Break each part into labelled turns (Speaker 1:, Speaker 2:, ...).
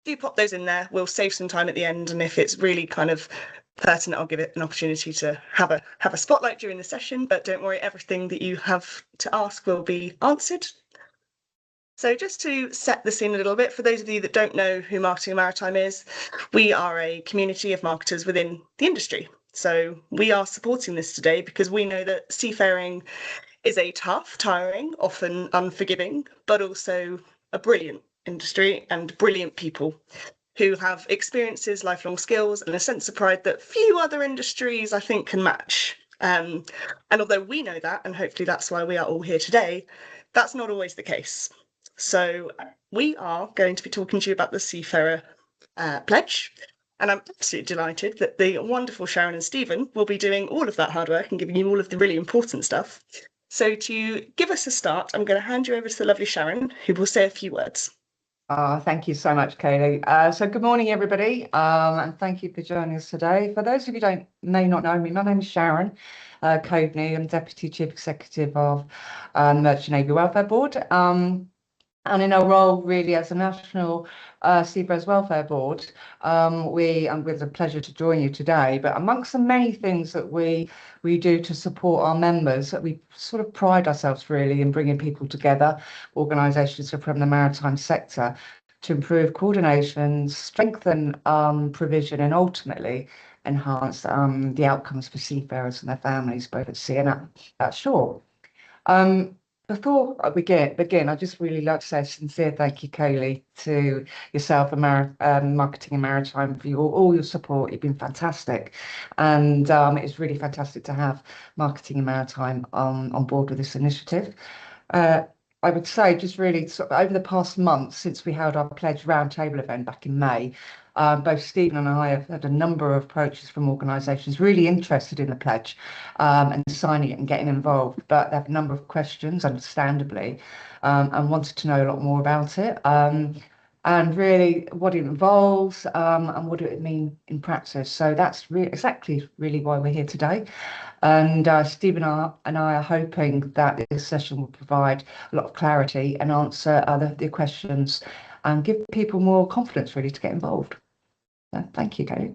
Speaker 1: do pop those in there. We'll save some time at the end, and if it's really kind of pertinent, I'll give it an opportunity to have a spotlight during the session. But don't worry, everything that you have to ask will be answered. So just to set the scene a little bit, for those of you that don't know who Marketing and Maritime is, we are a community of marketers within the industry. So we are supporting this today because we know that seafaring is a tough, tiring, often unforgiving, but also a brilliant industry and brilliant people who have experiences, lifelong skills, and a sense of pride that few other industries, I think, can match. And although we know that, and hopefully that's why we are all here today, that's not always the case. So we are going to be talking to you about the Seafarer Pledge. And I'm absolutely delighted that the wonderful Sharon and Stephen will be doing all of that hard work and giving you all of the really important stuff. So to give us a start, I'm going to hand you over to the lovely Sharon, who will say a few words.
Speaker 2: Thank you so much, Kaylee. So good morning, everybody, and thank you for joining us today. For those of you who may not know me, my name is Sharon Coveney. I'm Deputy Chief Executive of the Merchant Navy Welfare Board. And in our role, really, as a National Seafarers Welfare Board, I'm with a pleasure to join you today. But amongst the many things that we do to support our members, that we sort of pride ourselves really in bringing people together, organisations from the maritime sector, to improve coordination, strengthen provision, and ultimately enhance the outcomes for seafarers and their families, both at sea and at shore. Before I begin, I'd just really like to say a sincere thank you, Kaylee, to yourself and Marketing and Maritime for all your support. You've been fantastic. And it's really fantastic to have Marketing and Maritime on board with this initiative. I would say just really sort of over the past month since we held our Pledge Roundtable event back in May, both Stephen and I have had a number of approaches from organisations really interested in the pledge and signing it and getting involved, but they have a number of questions, understandably, and wanted to know a lot more about it, and really what it involves and what it would mean in practice. So that's exactly why we're here today. And Stephen and I are hoping that this session will provide a lot of clarity and answer the questions and give people more confidence really to get involved. Thank you, Kate.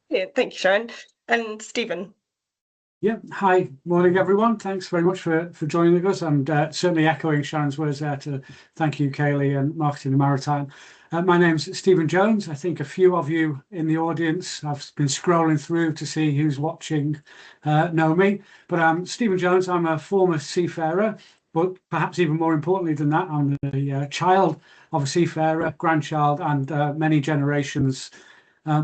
Speaker 1: Yeah, thank you, Sharon. And Stephen.
Speaker 3: Yeah, hi, morning everyone. Thanks very much for joining us, and certainly echoing Sharon's words there to thank you, Kaylee, and Marketing and Maritime. My name's Stephen Jones. I think a few of you in the audience, I've been scrolling through to see who's watching, know me. But I'm Stephen Jones. I'm a former seafarer, but perhaps even more importantly than that, I'm the child of a seafarer, grandchild, and many generations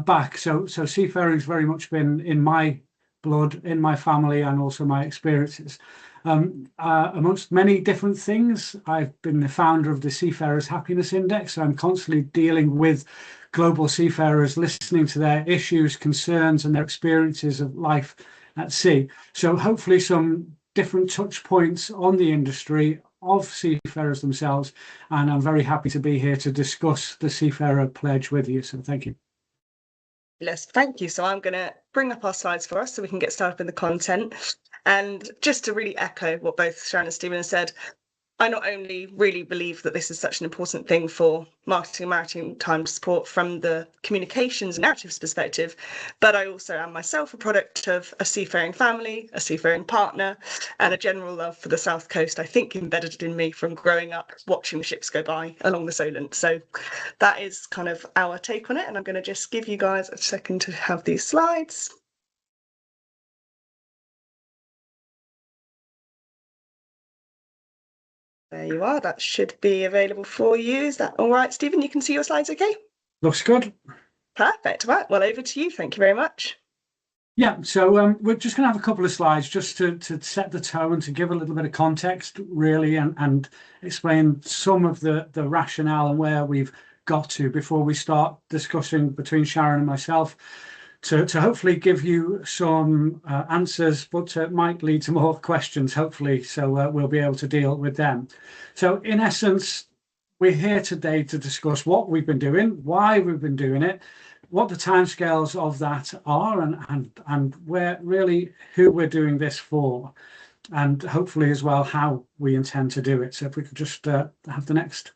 Speaker 3: back. So seafaring's very much been in my blood, in my family, and also my experiences. Amongst many different things, I've been the founder of the Seafarers Happiness Index. So I'm constantly dealing with global seafarers, listening to their issues, concerns, and their experiences of life at sea. So hopefully some different touch points on the industry of seafarers themselves. And I'm very happy to be here to discuss the Seafarer Pledge with you. So thank you.
Speaker 1: Yes, thank you. So I'm going to bring up our slides for us so we can get started with the content. And just to really echo what both Sharon and Stephen have said, I not only really believe that this is such an important thing for Marketing and Maritime support from the communications and narratives perspective, but I also am myself a product of a seafaring family, a seafaring partner, and a general love for the South Coast, I think embedded in me from growing up watching the ships go by along the Solent. So that is kind of our take on it, and I'm going to just give you guys a second to have these slides. There you are. That should be available for you. Is that all right, Stephen? You can see your slides okay?
Speaker 3: Looks good.
Speaker 1: Perfect. Right. Well, over to you. Thank you very much.
Speaker 3: Yeah, so we're just going to have a couple of slides just to set the tone, to give a little bit of context, really, and explain some of the rationale and where we've got to before we start discussing between Sharon and myself, to hopefully give you some answers, but it might lead to more questions, hopefully, so we'll be able to deal with them. So in essence, we're here today to discuss what we've been doing, why we've been doing it, what the timescales of that are, and where really who we're doing this for, and hopefully as well how we intend to do it. So if we could just have the next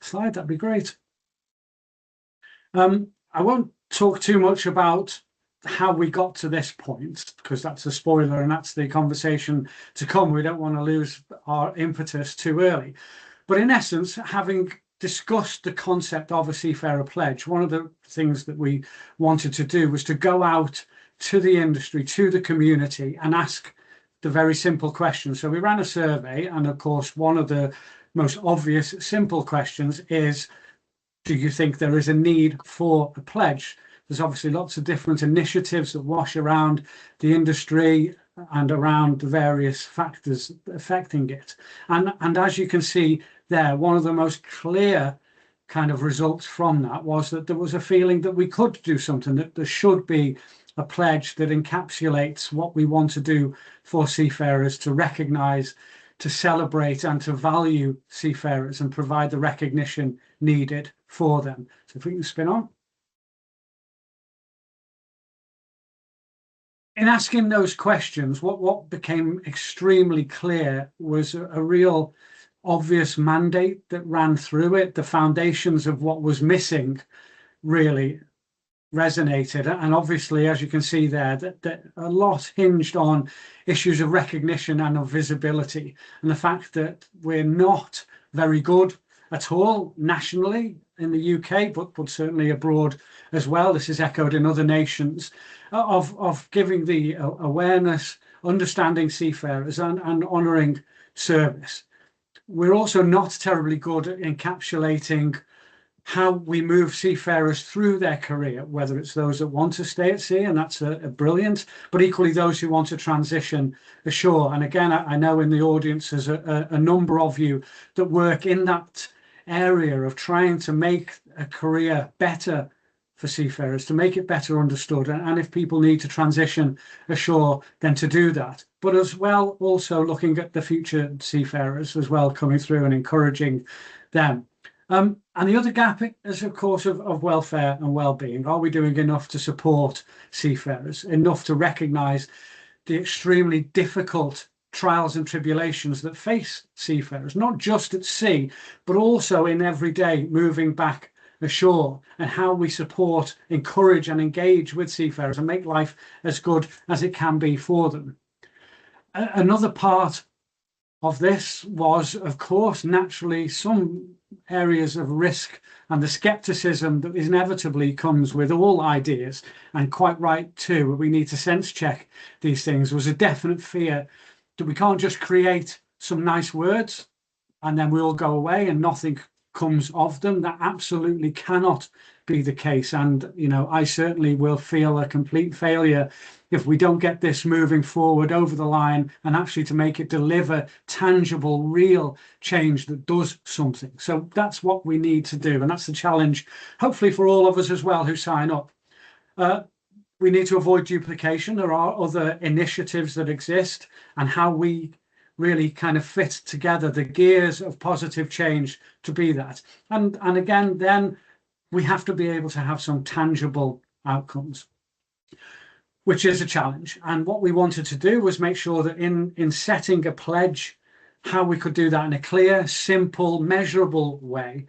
Speaker 3: slide, that'd be great. I won't talk too much about how we got to this point, because that's a spoiler and that's the conversation to come. We don't want to lose our impetus too early. But in essence, having discussed the concept of a Seafarer Pledge, one of the things that we wanted to do was to go out to the industry, to the community, and ask the very simple question. So we ran a survey, and of course, one of the most obvious simple questions is, do you think there is a need for a pledge? There's obviously lots of different initiatives that wash around the industry and around the various factors affecting it. And as you can see there, one of the most clear kind of results from that was that there was a feeling that we could do something, that there should be a pledge that encapsulates what we want to do for seafarers, to recognise, to celebrate and to value seafarers and provide the recognition needed for them. So if we can spin on. In asking those questions, what became extremely clear was a real obvious mandate that ran through it. The foundations of what was missing really resonated, and obviously, as you can see there, that a lot hinged on issues of recognition and of visibility, and the fact that we're not very good at all nationally in the UK, but certainly abroad as well. This is echoed in other nations, of giving the awareness, understanding seafarers and honouring service. We're also not terribly good at encapsulating how we move seafarers through their career, whether it's those that want to stay at sea, and that's a brilliant, but equally those who want to transition ashore. And again, I know in the audience there's a number of you that work in that area of trying to make a career better for seafarers, to make it better understood, and if people need to transition ashore, then to do that. But as well, also looking at the future seafarers as well, coming through and encouraging them. And the other gap is, of course, of welfare and well-being. Are we doing enough to support seafarers, enough to recognise the extremely difficult trials and tribulations that face seafarers, not just at sea, but also in every day moving back ashore, and how we support, encourage and engage with seafarers and make life as good as it can be for them. Another part of this was, of course, naturally some areas of risk and the skepticism that inevitably comes with all ideas, and quite right too. We need to sense check these things. Was a definite fear that we can't just create some nice words and then we all go away and nothing comes of them. That absolutely cannot be the case. And, you know, I certainly will feel a complete failure if we don't get this moving forward over the line and actually to make it deliver tangible, real change that does something. So that's what we need to do. And that's the challenge, hopefully for all of us as well who sign up. We need to avoid duplication. There are other initiatives that exist, and how we really kind of fit together the gears of positive change to be that. And again, then we have to be able to have some tangible outcomes, which is a challenge. And what we wanted to do was make sure that in setting a pledge, how we could do that in a clear, simple, measurable way,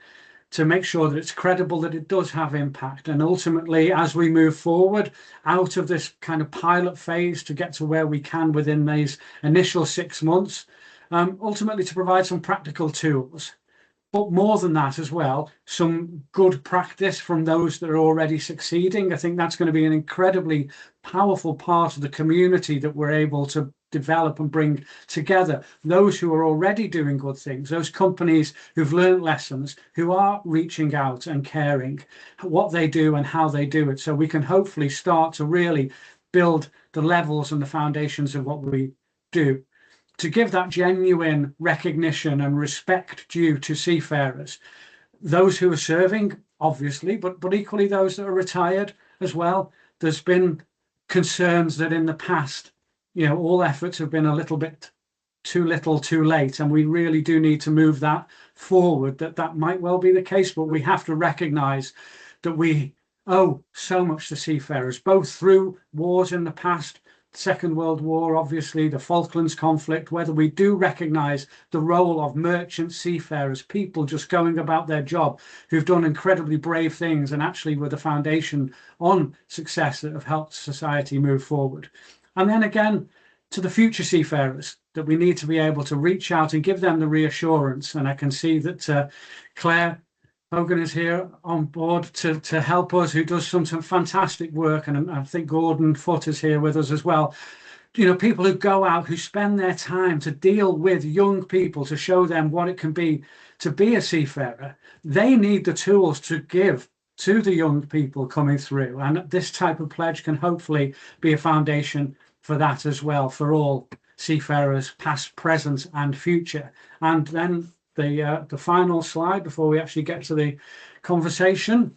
Speaker 3: to make sure that it's credible, that it does have impact. And ultimately, as we move forward out of this kind of pilot phase to get to where we can within these initial 6 months, ultimately to provide some practical tools. But more than that as well, some good practice from those that are already succeeding. I think that's going to be an incredibly powerful part of the community that we're able to develop and bring together. Those who are already doing good things, those companies who've learned lessons, who are reaching out and caring what they do and how they do it. So we can hopefully start to really build the levels and the foundations of what we do, to give that genuine recognition and respect due to seafarers, those who are serving, obviously, but equally those that are retired as well. There's been concerns that in the past, you know, all efforts have been a little bit too little, too late, and we really do need to move that forward. That might well be the case, but we have to recognise that we owe so much to seafarers, both through wars in the past, Second World War, obviously, the Falklands conflict, whether we do recognise the role of merchant seafarers, people just going about their job who've done incredibly brave things and actually were the foundation on success that have helped society move forward. And then again, to the future seafarers, that we need to be able to reach out and give them the reassurance. And I can see that Claire Hogan is here on board to help us, who does some fantastic work. And I think Gordon Foote is here with us as well. You know, people who go out, who spend their time to deal with young people, to show them what it can be to be a seafarer. They need the tools to give to the young people coming through. And this type of pledge can hopefully be a foundation for that as well, for all seafarers, past, present, and future. And then the final slide before we actually get to the conversation.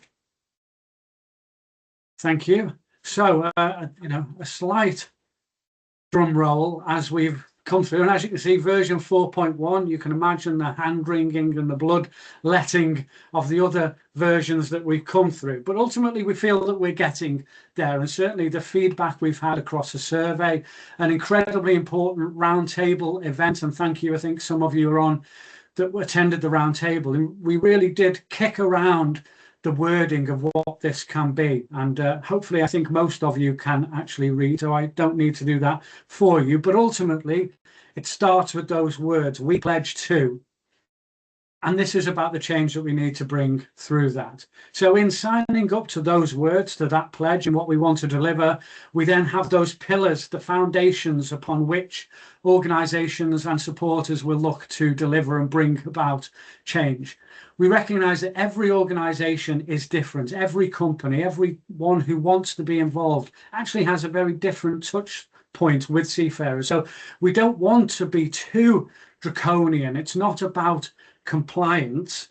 Speaker 3: Thank you. So, you know, a slight drum roll as we've come through. And as you can see, version 4.1, you can imagine the hand wringing and the blood letting of the other versions that we've come through. But ultimately, we feel that we're getting there. And certainly the feedback we've had across the survey, an incredibly important roundtable event. And thank you, I think some of you are on that attended the roundtable. And we really did kick around the wording of what this can be. And hopefully, I think most of you can actually read, so I don't need to do that for you. But ultimately, it starts with those words, we pledge to. And this is about the change that we need to bring through that. So in signing up to those words, to that pledge and what we want to deliver, we then have those pillars, the foundations upon which organisations and supporters will look to deliver and bring about change. We recognise that every organisation is different. Every company, everyone who wants to be involved actually has a very different touch point with seafarers. So we don't want to be too draconian. It's not about compliance.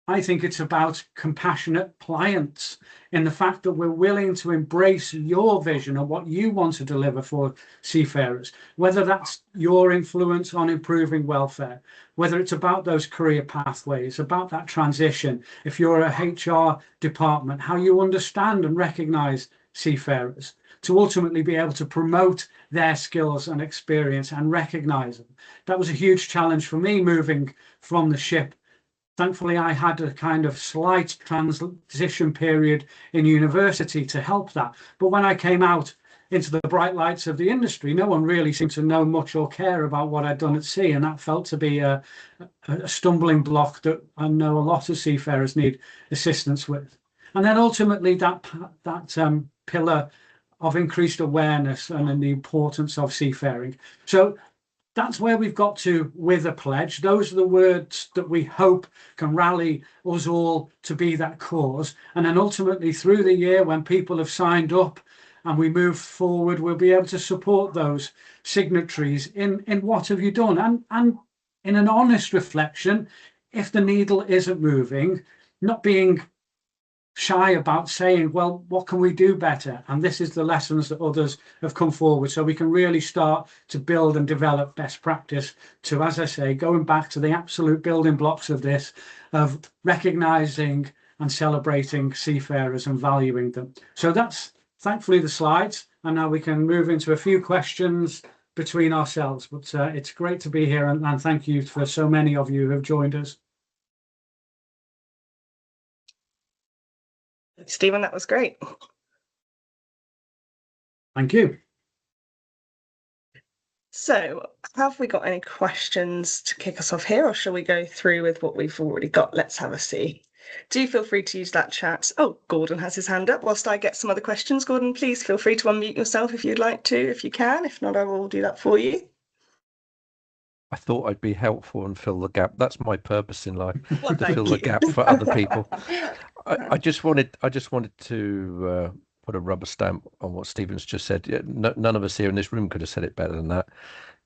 Speaker 3: I think it's about compassionate pliance, in the fact that we're willing to embrace your vision of what you want to deliver for seafarers, whether that's your influence on improving welfare, whether it's about those career pathways, about that transition, if you're a HR department, how you understand and recognise seafarers, to ultimately be able to promote their skills and experience and recognise them. That was a huge challenge for me moving from the ship. Thankfully, I had a kind of slight transition period in university to help that. But when I came out into the bright lights of the industry, no one really seemed to know much or care about what I'd done at sea. And that felt to be a stumbling block that I know a lot of seafarers need assistance with. And then ultimately that pillar of increased awareness and the importance of seafaring. So that's where we've got to with a pledge. Those are the words that we hope can rally us all to be that cause. And then ultimately through the year, when people have signed up and we move forward, we'll be able to support those signatories in what have you done? And in an honest reflection, if the needle isn't moving, not being shy about saying, well, what can we do better? And this is the lessons that others have come forward, so we can really start to build and develop best practice to, as I say, going back to the absolute building blocks of this, of recognizing and celebrating seafarers and valuing them. So that's thankfully the slides, and now we can move into a few questions between ourselves. But it's great to be here, and thank you for so many of you who have joined us.
Speaker 1: Stephen, that was great.
Speaker 3: Thank you.
Speaker 1: So, have we got any questions to kick us off here, or shall we go through with what we've already got? Let's have a see. Do feel free to use that chat. Oh, Gordon has his hand up. Whilst I get some other questions, Gordon, please feel free to unmute yourself if you'd like to, if you can. If not, I will do that for you.
Speaker 4: I thought I'd be helpful and fill the gap. That's my purpose in life,
Speaker 1: Well,
Speaker 4: to fill the gap for other people. I just wanted to put a rubber stamp on what Stephen's just said. None of us here in this room could have said it better than that.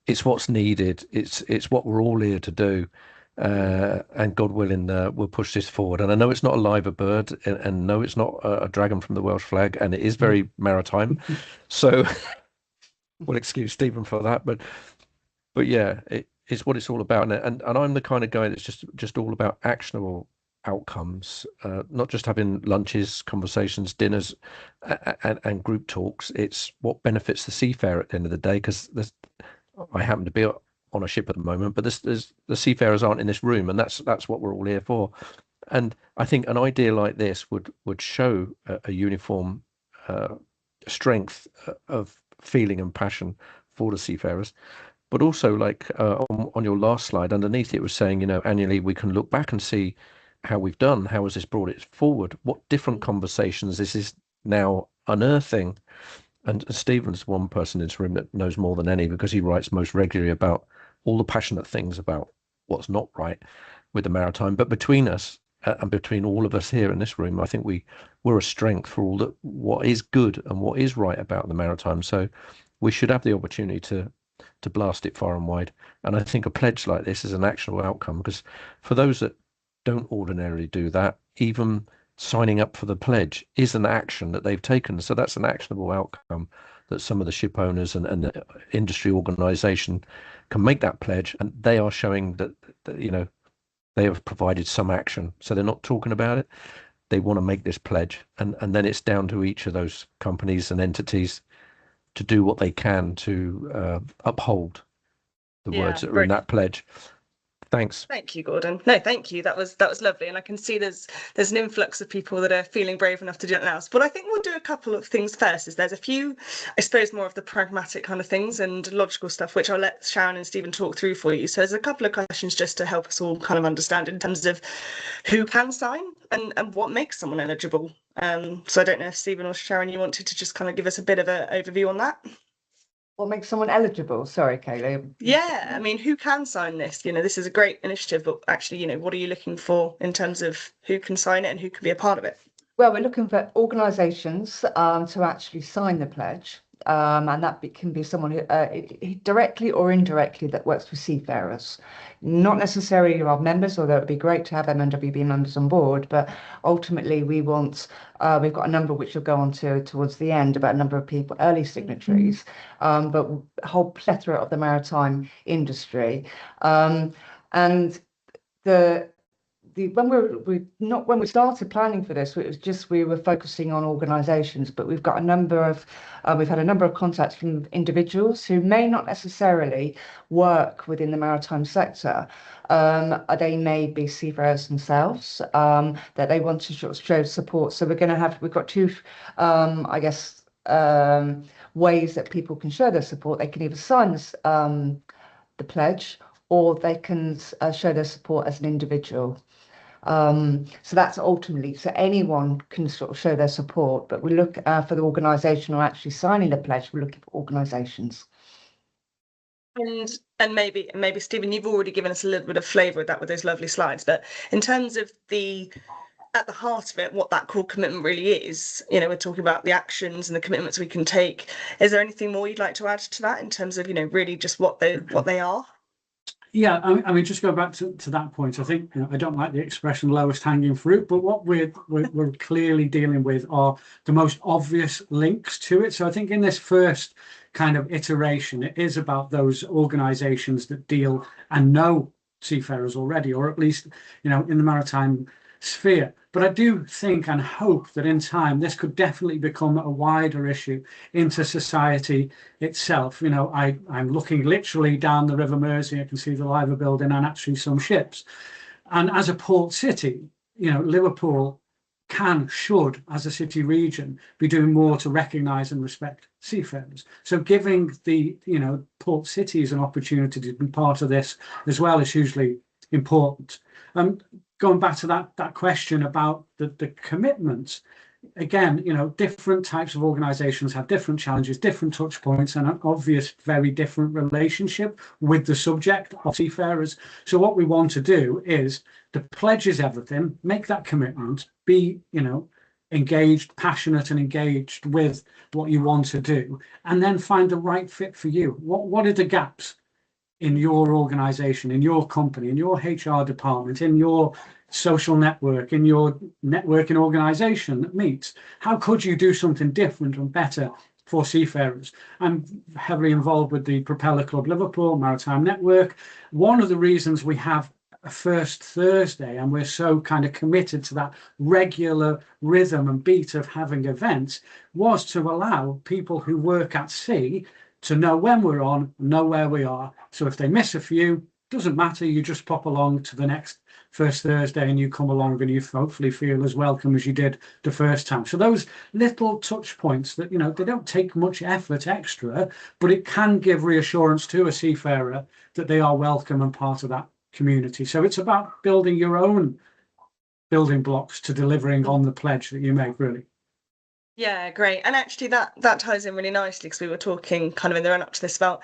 Speaker 4: It's what's needed. It's what we're all here to do. And God willing, we'll push this forward. And I know it's not a live bird, and no, it's not a dragon from the Welsh flag, and it is very maritime. So we'll excuse Stephen for that. But yeah, it's what it's all about. And I'm the kind of guy that's just all about actionable outcomes, not just having lunches, conversations, dinners, and group talks. It's what benefits the seafarer at the end of the day, because I happen to be on a ship at the moment, but the seafarers aren't in this room, and that's what we're all here for. And I think an idea like this would show a uniform strength of feeling and passion for the seafarers. But also, like on your last slide, underneath it was saying, annually we can look back and see how we've done, how has this brought it forward, what different conversations this is now unearthing. And Stephen's one person in this room that knows more than any, because he writes most regularly about all the passionate things about what's not right with the maritime. But between us and between all of us here in this room, I think we're a strength for all what is good and what is right about the maritime. So we should have the opportunity to blast it far and wide. And I think a pledge like this is an actionable outcome, because for those that don't ordinarily do that, even signing up for the pledge is an action that they've taken. So that's an actionable outcome that some of the ship owners and the industry organization can make that pledge, and they are showing that they have provided some action. So they're not talking about it, they want to make this pledge, and then it's down to each of those companies and entities to do what they can to uphold the words that are in that pledge. Thanks. Thank
Speaker 1: you, Gordon. No, thank you. That was lovely, and I can see there's an influx of people that are feeling brave enough to do it now. But I think we'll do a couple of things first. There's a few, I suppose, more of the pragmatic kind of things and logical stuff, which I'll let Sharon and Stephen talk through for you. So there's a couple of questions just to help us all kind of understand in terms of who can sign and what makes someone eligible. So I don't know if Stephen or Sharon, you wanted to just kind of give us a bit of an overview on that.
Speaker 2: What makes someone eligible? Sorry, Kaylee.
Speaker 1: Yeah, I mean, who can sign this? This is a great initiative, but actually, what are you looking for in terms of who can sign it and who can be a part of it?
Speaker 2: Well, we're looking for organisations to actually sign the pledge, and that can be someone who directly or indirectly that works with seafarers. Not necessarily our members, although it'd be great to have MNWB members on board, but ultimately we want, we've got a number which will go on to towards the end about a number of people, early signatories, but a whole plethora of the maritime industry. And when we started planning for this, it was just we were focusing on organisations, but we've got a number of we've had a number of contacts from individuals who may not necessarily work within the maritime sector. They may be seafarers themselves, that they want to sort of show support. So we've got two ways that people can show their support. They can either sign this, the pledge, or they can show their support as an individual. So that's ultimately, so anyone can sort of show their support, but we look for the organisation or actually signing the pledge, we're looking for organisations.
Speaker 1: And maybe Stephen, you've already given us a little bit of flavour with that with those lovely slides, but in terms of at the heart of it, what that core commitment really is, we're talking about the actions and the commitments we can take. Is there anything more you'd like to add to that in terms of, really just what they are?
Speaker 3: Yeah, I mean, just go back to that point. I think I don't like the expression "lowest hanging fruit," but what we're clearly dealing with are the most obvious links to it. So I think in this first kind of iteration, it is about those organisations that deal and know seafarers already, or at least in the maritime sphere. But I do think and hope that in time this could definitely become a wider issue into society itself. I'm looking literally down the River Mersey. I can see the Liver building and actually some ships. And as a port city, Liverpool should, as a city region, be doing more to recognise and respect seafarers. So giving the port cities an opportunity to be part of this as well is hugely important. Going back to that question about the commitments, again, different types of organisations have different challenges, different touch points, and an obvious, very different relationship with the subject of seafarers. So what we want to do is the pledge is everything, make that commitment, be, engaged, passionate and engaged with what you want to do, and then find the right fit for you. What are the gaps in your organisation, in your company, in your HR department, in your social network, in your networking organisation that meets? How could you do something different and better for seafarers? I'm heavily involved with the Propeller Club Liverpool Maritime Network. One of the reasons we have a first Thursday, and we're so kind of committed to that regular rhythm and beat of having events, was to allow people who work at sea to know when we're on, know where we are. So if they miss a few, doesn't matter, you just pop along to the next first Thursday and you come along and you hopefully feel as welcome as you did the first time. So those little touch points that, you know, they don't take much effort extra, but it can give reassurance to a seafarer that they are welcome and part of that community. So it's about building your own building blocks to delivering on the pledge that you make, really.
Speaker 1: Yeah, great. And actually that ties in really nicely, because we were talking kind of in the run up to this about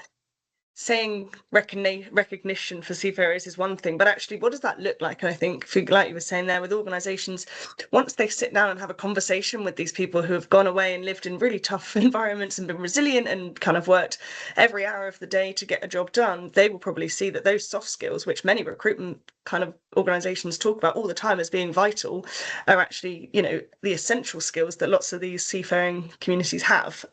Speaker 1: saying recognition for seafarers is one thing, but actually what does that look like? And I think, like you were saying there, with organisations, once they sit down and have a conversation with these people who have gone away and lived in really tough environments and been resilient and kind of worked every hour of the day to get a job done, they will probably see that those soft skills, which many recruitment kind of organisations talk about all the time as being vital, are actually, you know, the essential skills that lots of these seafaring communities have.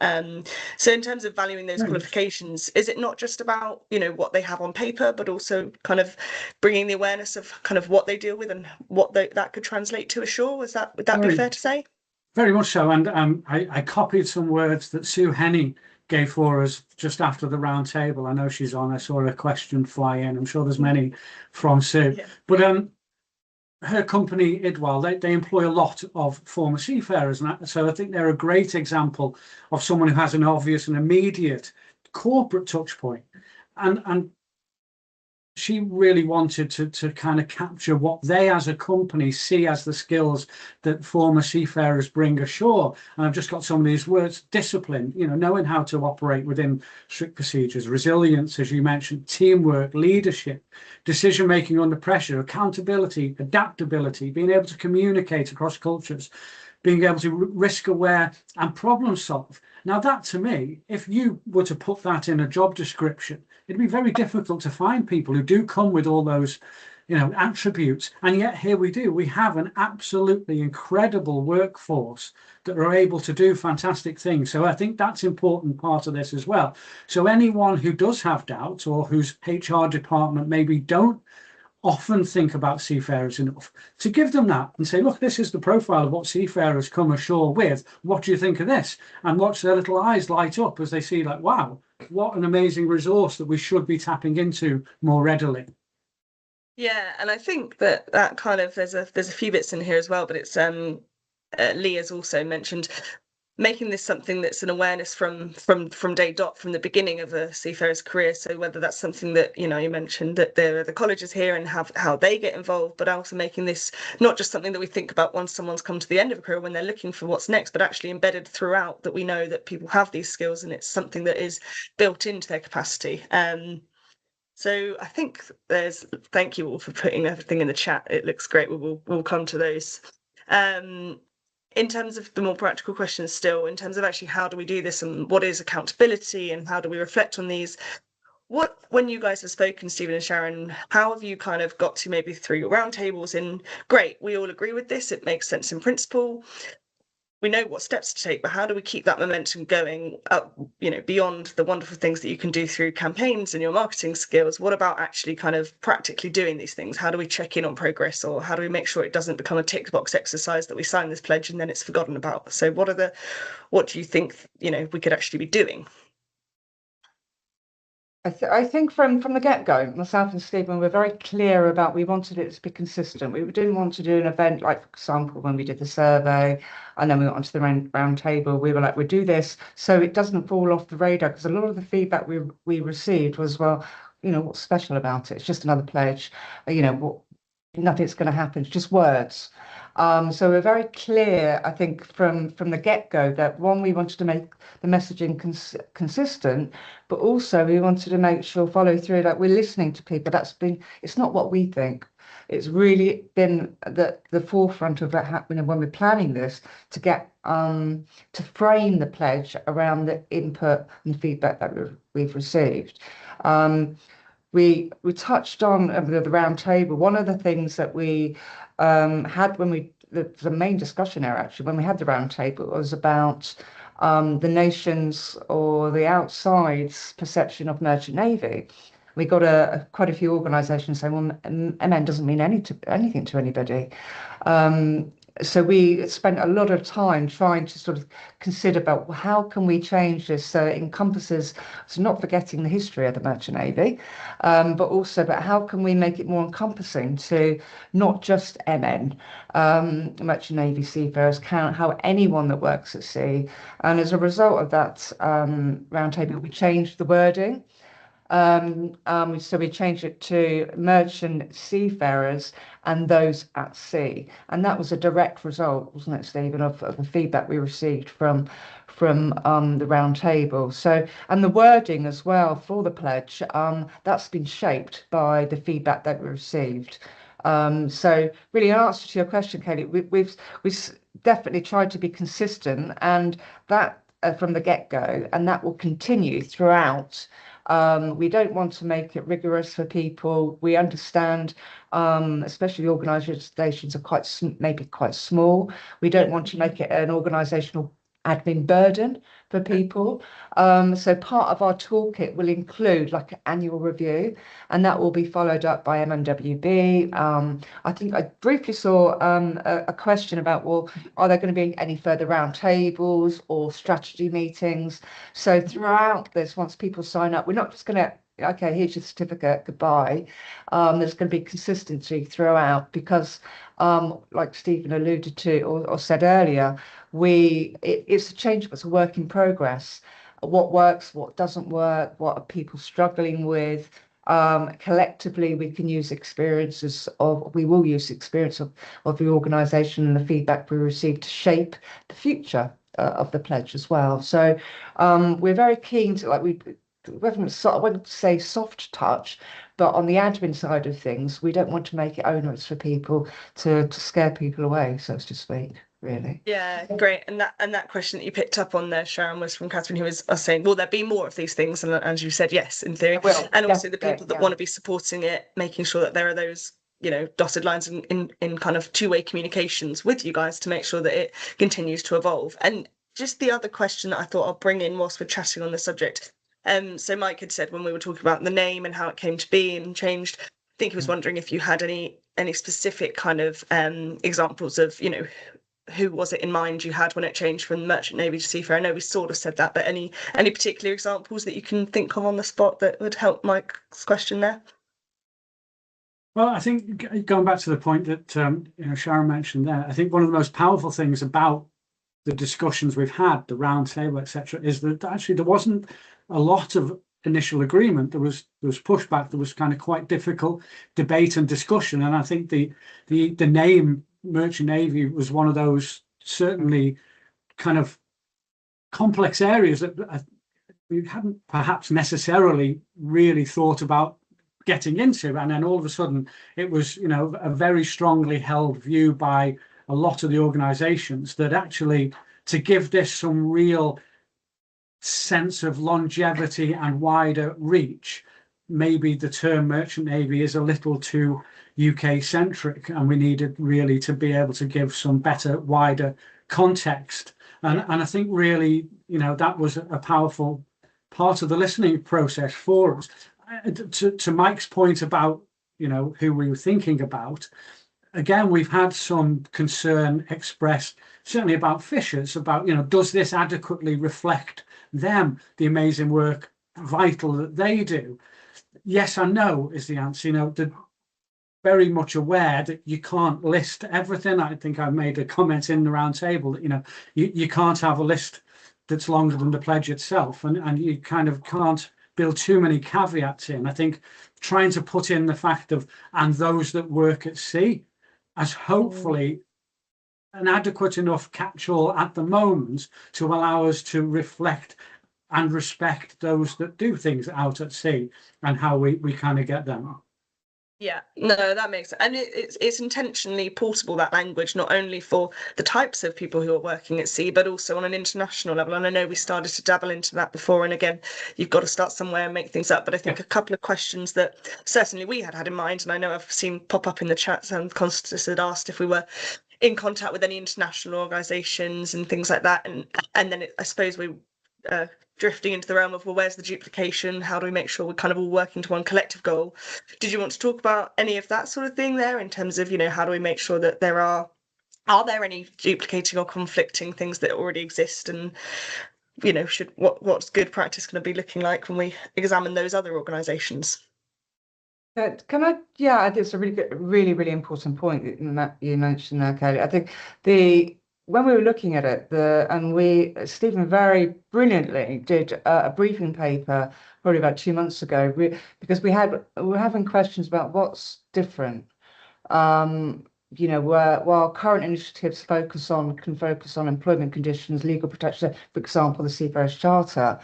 Speaker 1: So in terms of valuing those qualifications, is it not just about, you know, what they have on paper, but also kind of bringing the awareness of kind of what they deal with and what that could translate to ashore? Would that be fair to say?
Speaker 3: Very much so. And I copied some words that Sue Henney gave for us just after the round table. I know she's on. I saw a question fly in. I'm sure there's many from Sue. Yeah. But her company, Idwal, they employ a lot of former seafarers. And so I think they're a great example of someone who has an obvious and immediate corporate touch point. And she really wanted to kind of capture what they as a company see as the skills that former seafarers bring ashore. And I've just got some of these words: discipline, you know, knowing how to operate within strict procedures, resilience, as you mentioned, teamwork, leadership, decision making under pressure, accountability, adaptability, being able to communicate across cultures, being able to risk aware and problem solve. Now that, to me, if you were to put that in a job description, it'd be very difficult to find people who do come with all those, you know, attributes. And yet here we do. We have an absolutely incredible workforce that are able to do fantastic things. So I think that's an important part of this as well. So anyone who does have doubts, or whose HR department maybe don't often think about seafarers enough, to give them that and say, look, this is the profile of what seafarers come ashore with. What do you think of this? And watch their little eyes light up as they see, like, wow, what an amazing resource that we should be tapping into more readily.
Speaker 1: Yeah, and I think that kind of there's a few bits in here as well, but it's Lee has also mentioned making this something that's an awareness from day dot, from the beginning of a seafarer's career. So whether that's something that, you know, you mentioned that there are the colleges here and how they get involved, but also making this not just something that we think about once someone's come to the end of a career when they're looking for what's next, but actually embedded throughout, that we know that people have these skills and it's something that is built into their capacity. So I think thank you all for putting everything in the chat. It looks great. We'll come to those. In terms of the more practical questions still, in terms of actually how do we do this and what is accountability and how do we reflect on these? When you guys have spoken, Stephen and Sharon, how have you kind of got to, maybe through your roundtables, in great, we all agree with this, it makes sense in principle, we know what steps to take, but how do we keep that momentum going up, you know, beyond the wonderful things that you can do through campaigns and your marketing skills? What about actually kind of practically doing these things? How do we check in on progress, or how do we make sure it doesn't become a tick box exercise that we sign this pledge and then it's forgotten about? So what do you think, you know, we could actually be doing?
Speaker 2: I think from the get-go, myself and Stephen were very clear about, we wanted it to be consistent. We didn't want to do an event like, for example, when we did the survey and then we got onto the round table, we were like, we do this so it doesn't fall off the radar, because a lot of the feedback we received was, well, you know, what's special about it? It's just another pledge, you know, nothing's going to happen, it's just words. So we're very clear, I think, from the get-go, that one, we wanted to make the messaging consistent, but also we wanted to make sure, follow through, that we're listening to people. It's not what we think. It's really been the forefront of that happening when we're planning this, to get to frame the pledge around the input and feedback that we've received. We touched on the round table. One of the things that we had when the main discussion area, actually, when we had the round table, was about the nation's or the outside's perception of merchant navy. We got quite a few organisations saying, well, MN doesn't mean anything to anybody. So we spent a lot of time trying to sort of consider about how can we change this so it encompasses, so not forgetting the history of the Merchant Navy, but also about how can we make it more encompassing to not just MN, Merchant Navy seafarers, how anyone that works at sea. And as a result of that roundtable, we changed the wording. So we changed it to merchant seafarers and those at sea, and that was a direct result, wasn't it, Stephen, of the feedback we received from the round table. So, and the wording as well for the pledge, that's been shaped by the feedback that we received. So really, in answer to your question, Kaylee, we've definitely tried to be consistent, and that from the get-go, and that will continue throughout. We don't want to make it rigorous for people. We understand, especially the organisations are maybe quite small. We don't want to make it an organisational admin burden for people. So part of our toolkit will include like an annual review, and that will be followed up by MNWB. I think I briefly saw a question about, well, are there going to be any further roundtables or strategy meetings? So throughout this, once people sign up, we're not just going to, okay, here's your certificate, goodbye. There's going to be consistency throughout because, like Stephen alluded to or said earlier, it's a change, it's a work in progress. What works, what doesn't work, what are people struggling with? Collectively, we will use experience of the organisation and the feedback we receive to shape the future of the pledge as well. So we're very keen to, like, I wouldn't say soft touch, but on the admin side of things, we don't want to make it onerous for people to scare people away, so to speak. Really.
Speaker 1: Yeah, great. And that question that you picked up on there, Sharon, was from Catherine, who was saying, will there be more of these things? And as you said, yes, in theory. And also the people that want to be supporting it, making sure that there are those, dotted lines in kind of two-way communications with you guys to make sure that it continues to evolve. And just the other question that I thought I'll bring in whilst we're chatting on the subject. So Mike had said when we were talking about the name and how it came to be and changed, I think he was wondering if you had any specific kind of examples of, who was it in mind you had when it changed from Merchant Navy to Seafarer? I know we sort of said that, but any particular examples that you can think of on the spot that would help Mike's question there?
Speaker 3: Well, I think going back to the point that Sharon mentioned there, I think one of the most powerful things about the discussions we've had, the round table, etc., is that actually there wasn't a lot of initial agreement. There was pushback. There was kind of quite difficult debate and discussion, and I think the name Merchant Navy was one of those certainly kind of complex areas that we hadn't perhaps necessarily really thought about getting into, and then all of a sudden it was a very strongly held view by a lot of the organizations that actually, to give this some real sense of longevity and wider reach, maybe the term Merchant Navy is a little too UK centric, and we needed really to be able to give some better, wider context. And I think really, that was a powerful part of the listening process for us. To Mike's point about, who we were thinking about, again, we've had some concern expressed, certainly about fishers, about, does this adequately reflect them, the amazing work, vital that they do? Yes and no is the answer. They're very much aware that you can't list everything. I think I've made a comment in the round table that, you can't have a list that's longer than the pledge itself, and you kind of can't build too many caveats in. I think trying to put in the fact of, and those that work at sea, as hopefully an adequate enough catch-all at the moment to allow us to reflect and respect those that do things out at sea and how we kind of get them.
Speaker 1: Yeah, no, that makes sense. And it's intentionally portable, that language, not only for the types of people who are working at sea, but also on an international level. And I know we started to dabble into that before. And again, you've got to start somewhere and make things up. But I think a couple of questions that certainly we had in mind, and I know I've seen pop up in the chats, and Constance had asked if we were in contact with any international organisations and things like that. And then I suppose we drifting into the realm of, well, where's the duplication? How do we make sure we're kind of all working to one collective goal? Did you want to talk about any of that sort of thing there in terms of, how do we make sure that are there any duplicating or conflicting things that already exist, and what's good practice going to be looking like when we examine those other organisations?
Speaker 2: Can I? Yeah, I think it's a really good, really important point that you mentioned there, Kelly. I think when we were looking at it, Stephen very brilliantly did a briefing paper probably about 2 months ago, because we were having questions about what's different. While current initiatives can focus on employment conditions, legal protection, for example, the Seafarers Charter,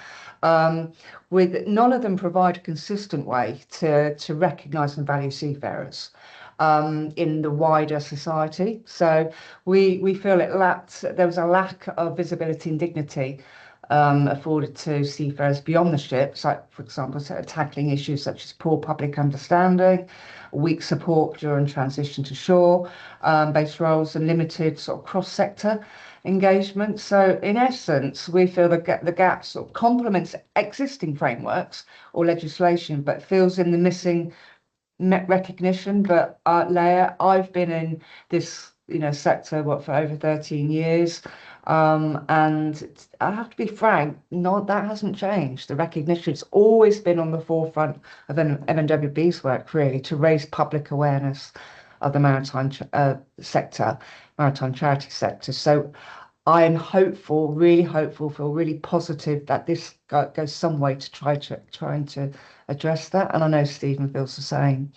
Speaker 2: with none of them provide a consistent way to recognise and value seafarers in the wider society. So we feel there was a lack of visibility and dignity afforded to seafarers beyond the ships, like, for example, tackling issues such as poor public understanding, weak support during transition to shore-based roles, and limited sort of cross-sector engagement. So in essence, we feel the gap sort of complements existing frameworks or legislation, but fills in the missing recognition. But Leah, I've been in this sector for over 13 years, and I have to be frank, that hasn't changed. The recognition's always been on the forefront of MNWB's work, really, to raise public awareness of the maritime charity sector. So I'm hopeful, really hopeful, feel really positive that this goes some way to trying to address that, and I know Stephen feels the same.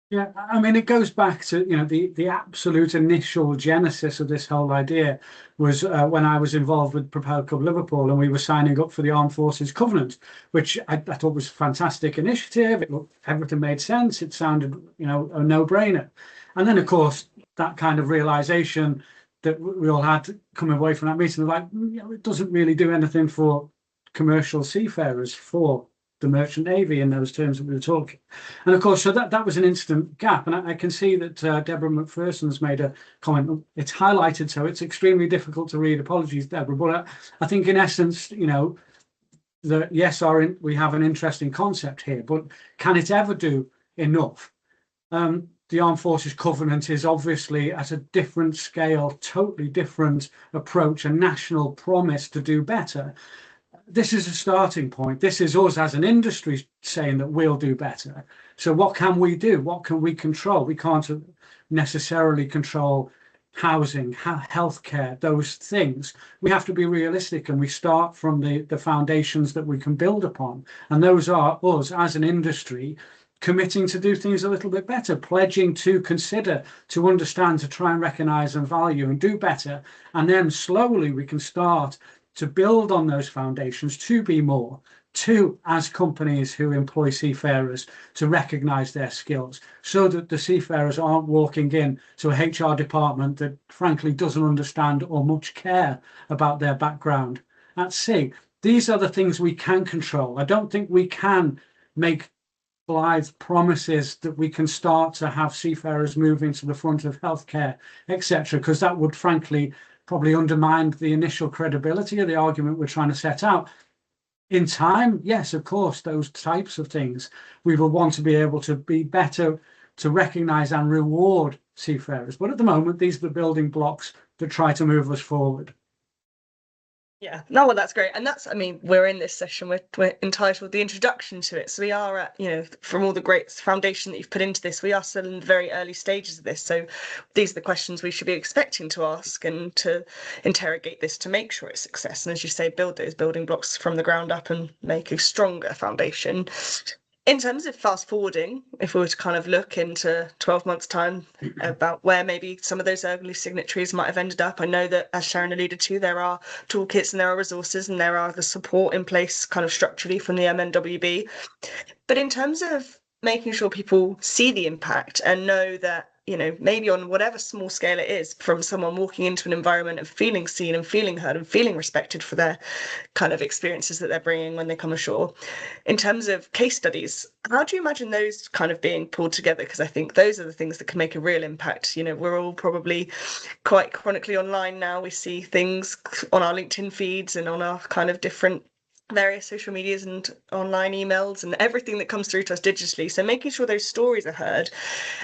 Speaker 3: Yeah, I mean, it goes back to, the absolute initial genesis of this whole idea was when I was involved with Propel Club Liverpool, and we were signing up for the Armed Forces Covenant, which I thought was a fantastic initiative. Everything made sense. It sounded, a no-brainer. And then, of course, that kind of realization that we all had coming away from that meeting, like, it doesn't really do anything for commercial seafarers, for the merchant navy in those terms that we were talking. And of course, so that was an instant gap. And I can see that Deborah McPherson's made a comment. It's highlighted, so it's extremely difficult to read. Apologies, Deborah. But I think in essence, that yes, we have an interesting concept here, but can it ever do enough? The Armed Forces Covenant is obviously at a different scale, totally different approach, a national promise to do better. This is a starting point. This is us as an industry saying that we'll do better. So what can we do? What can we control? We can't necessarily control housing, healthcare, those things. We have to be realistic, and we start from the foundations that we can build upon. And those are us as an industry committing to do things a little bit better, pledging to consider, to understand, to try and recognise and value and do better. And then slowly we can start to build on those foundations, to be more, as companies who employ seafarers, to recognise their skills, so that the seafarers aren't walking in to a HR department that frankly doesn't understand or much care about their background at sea. These are the things we can control. I don't think we can make blithe promises that we can start to have seafarers moving to the front of healthcare, etc., because that would frankly probably undermined the initial credibility of the argument we're trying to set out. In time, yes, of course, those types of things, we will want to be able to be better to recognise and reward seafarers. But at the moment, these are the building blocks that try to move us forward.
Speaker 1: Yeah, no, well, that's great. And we're in this session, we're entitled The Introduction to it. So we are at, from all the great foundation that you've put into this, we are still in the very early stages of this. So these are the questions we should be expecting to ask and to interrogate this to make sure it's success. And as you say, build those building blocks from the ground up and make a stronger foundation. In terms of fast forwarding, if we were to kind of look into 12 months' time about where maybe some of those early signatories might have ended up, I know that, as Sharon alluded to, there are toolkits and there are resources and there are the support in place kind of structurally from the MNWB. But in terms of making sure people see the impact and know that, you know, maybe on whatever small scale it is, from someone walking into an environment and feeling seen and feeling heard and feeling respected for their kind of experiences that they're bringing when they come ashore. In terms of case studies, how do you imagine those kind of being pulled together? Because I think those are the things that can make a real impact. You know, we're all probably quite chronically online now. We see things on our LinkedIn feeds and on our kind of different various social medias and online emails and everything that comes through to us digitally. So making sure those stories are heard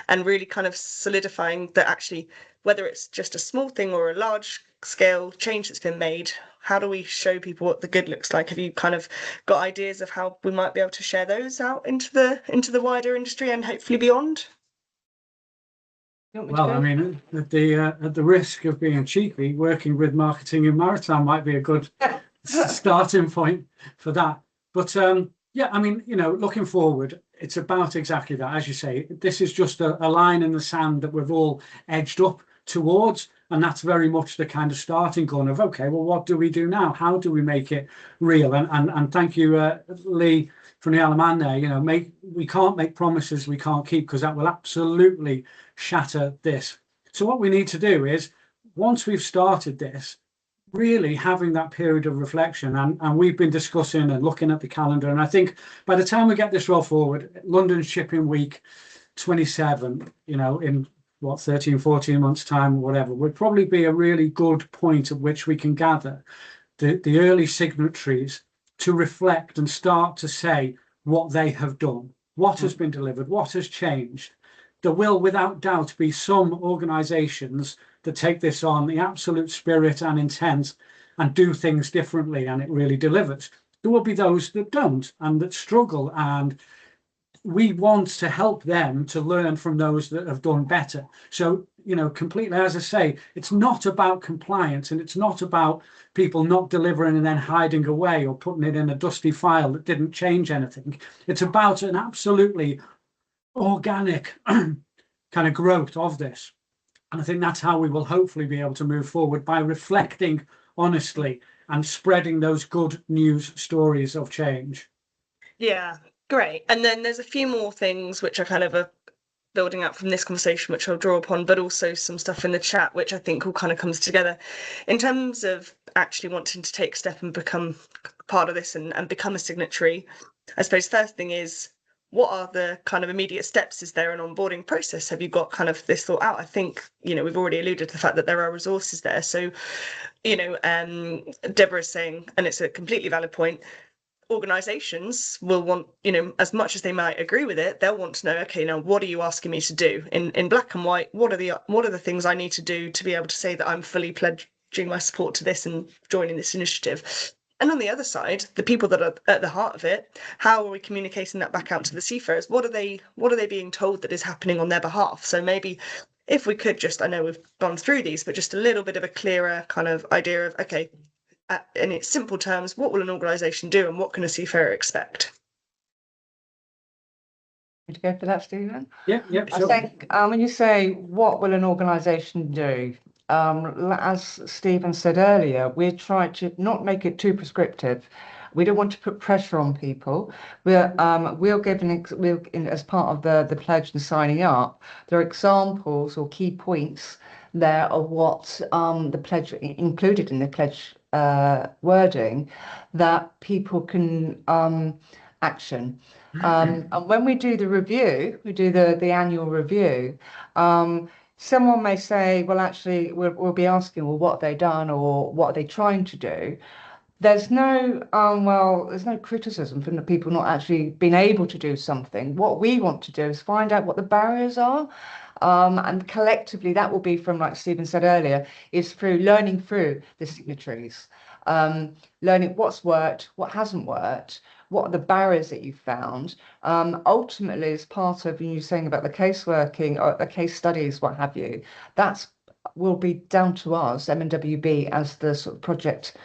Speaker 1: and really kind of solidifying that actually, whether it's just a small thing or a large scale change that's been made, how do we show people what the good looks like? Have you kind of got ideas of how we might be able to share those out into the wider industry and hopefully beyond?
Speaker 3: Well, I mean, at the risk of being cheeky, working with marketing in maritime might be a good starting point for that. But yeah, I mean, you know, looking forward, it's about exactly that. As you say, this is just a line in the sand that we've all edged up towards, and that's very much the kind of starting gun of, okay, well, what do we do now? How do we make it real? And thank you, Lee from the Alaman there. You know, we can't make promises we can't keep, because that will absolutely shatter this. So what we need to do is, once we've started this, really having that period of reflection, and we've been discussing and looking at the calendar, and I think by the time we get this roll forward, London Shipping Week 27, you know, in what, 13, 14 months time, whatever, would probably be a really good point at which we can gather the early signatories to reflect and start to say what they have done, what has been delivered, what has changed. There will without doubt be some organisations that take this on the absolute spirit and intent and do things differently, and it really delivers. There will be those that don't and that struggle, and we want to help them to learn from those that have done better. So, you know, completely, as I say, it's not about compliance, and it's not about people not delivering and then hiding away or putting it in a dusty file that didn't change anything. It's about an absolutely organic kind of growth of this. And I think that's how we will hopefully be able to move forward, by reflecting honestly and spreading those good news stories of change.
Speaker 1: Yeah, great. And then there's a few more things which are kind of building up from this conversation, which I'll draw upon, but also some stuff in the chat, which I think all kind of comes together in terms of actually wanting to take a step and become part of this and become a signatory. I suppose first thing is, what are the kind of immediate steps? Is there an onboarding process? Have you got kind of this thought out? I think, you know, we've already alluded to the fact that there are resources there. So, you know, Deborah's saying, and it's a completely valid point, organizations will want, you know, as much as they might agree with it, they'll want to know, okay, now what are you asking me to do in black and white? What are the things I need to do to be able to say that I'm fully pledging my support to this and joining this initiative? And on the other side, the people that are at the heart of it, how are we communicating that back out to the seafarers? What are they being told that is happening on their behalf? So maybe if we could just, I know we've gone through these, but just a little bit of a clearer kind of idea of, okay, in its simple terms, what will an organisation do and what can a seafarer expect?
Speaker 2: To go for that, Stephen?
Speaker 3: Yeah,
Speaker 2: I
Speaker 3: sure.
Speaker 2: think when you say what will an organisation do, as Stephen said earlier, we're trying to not make it too prescriptive. We don't want to put pressure on people. We'll give as part of the pledge and signing up, there are examples or key points there of what the pledge included in the pledge wording that people can action. And when we do the review, we do the annual review, someone may say, well, actually, we'll be asking, well, what have they done or what are they trying to do? There's no, there's no criticism from the people not actually being able to do something. What we want to do is find out what the barriers are. And collectively, that will be from, like Stephen said earlier, is through learning through the signatories, learning what's worked, what hasn't worked, what are the barriers that you found. Ultimately, as part of you saying about the caseworking or the case studies, what have you, that's will be down to us, MNWB, as the sort of project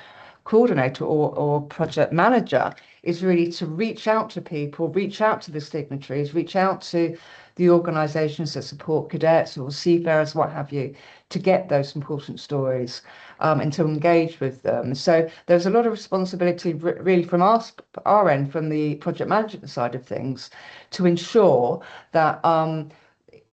Speaker 2: coordinator or project manager, is really to reach out to people, reach out to the signatories, reach out to the organisations that support cadets or seafarers, what have you, to get those important stories and to engage with them. So there's a lot of responsibility really from our end, from the project management side of things, to ensure that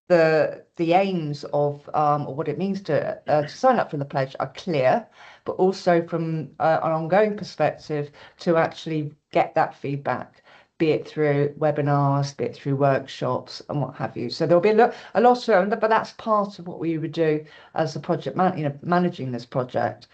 Speaker 2: the aims of or what it means to sign up for the pledge are clear, but also from an ongoing perspective to actually get that feedback, be it through webinars, be it through workshops and what have you. So there'll be a lot to, but that's part of what we would do as a project managing this project.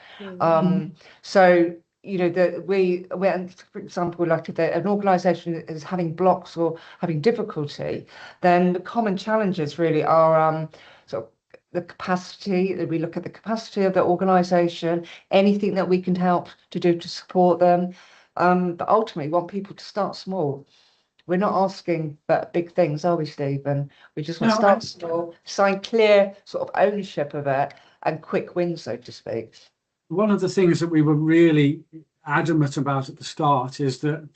Speaker 2: So when, for example, like if an organisation is having blocks or having difficulty, then the common challenges really are sort of the capacity. We look at the capacity of the organisation, anything that we can help to do to support them. But ultimately, we want people to start small. We're not asking for big things, are we, Stephen? We just want to start small, sign clear sort of ownership of it, and quick wins, so to speak.
Speaker 3: One of the things that we were really adamant about at the start is that,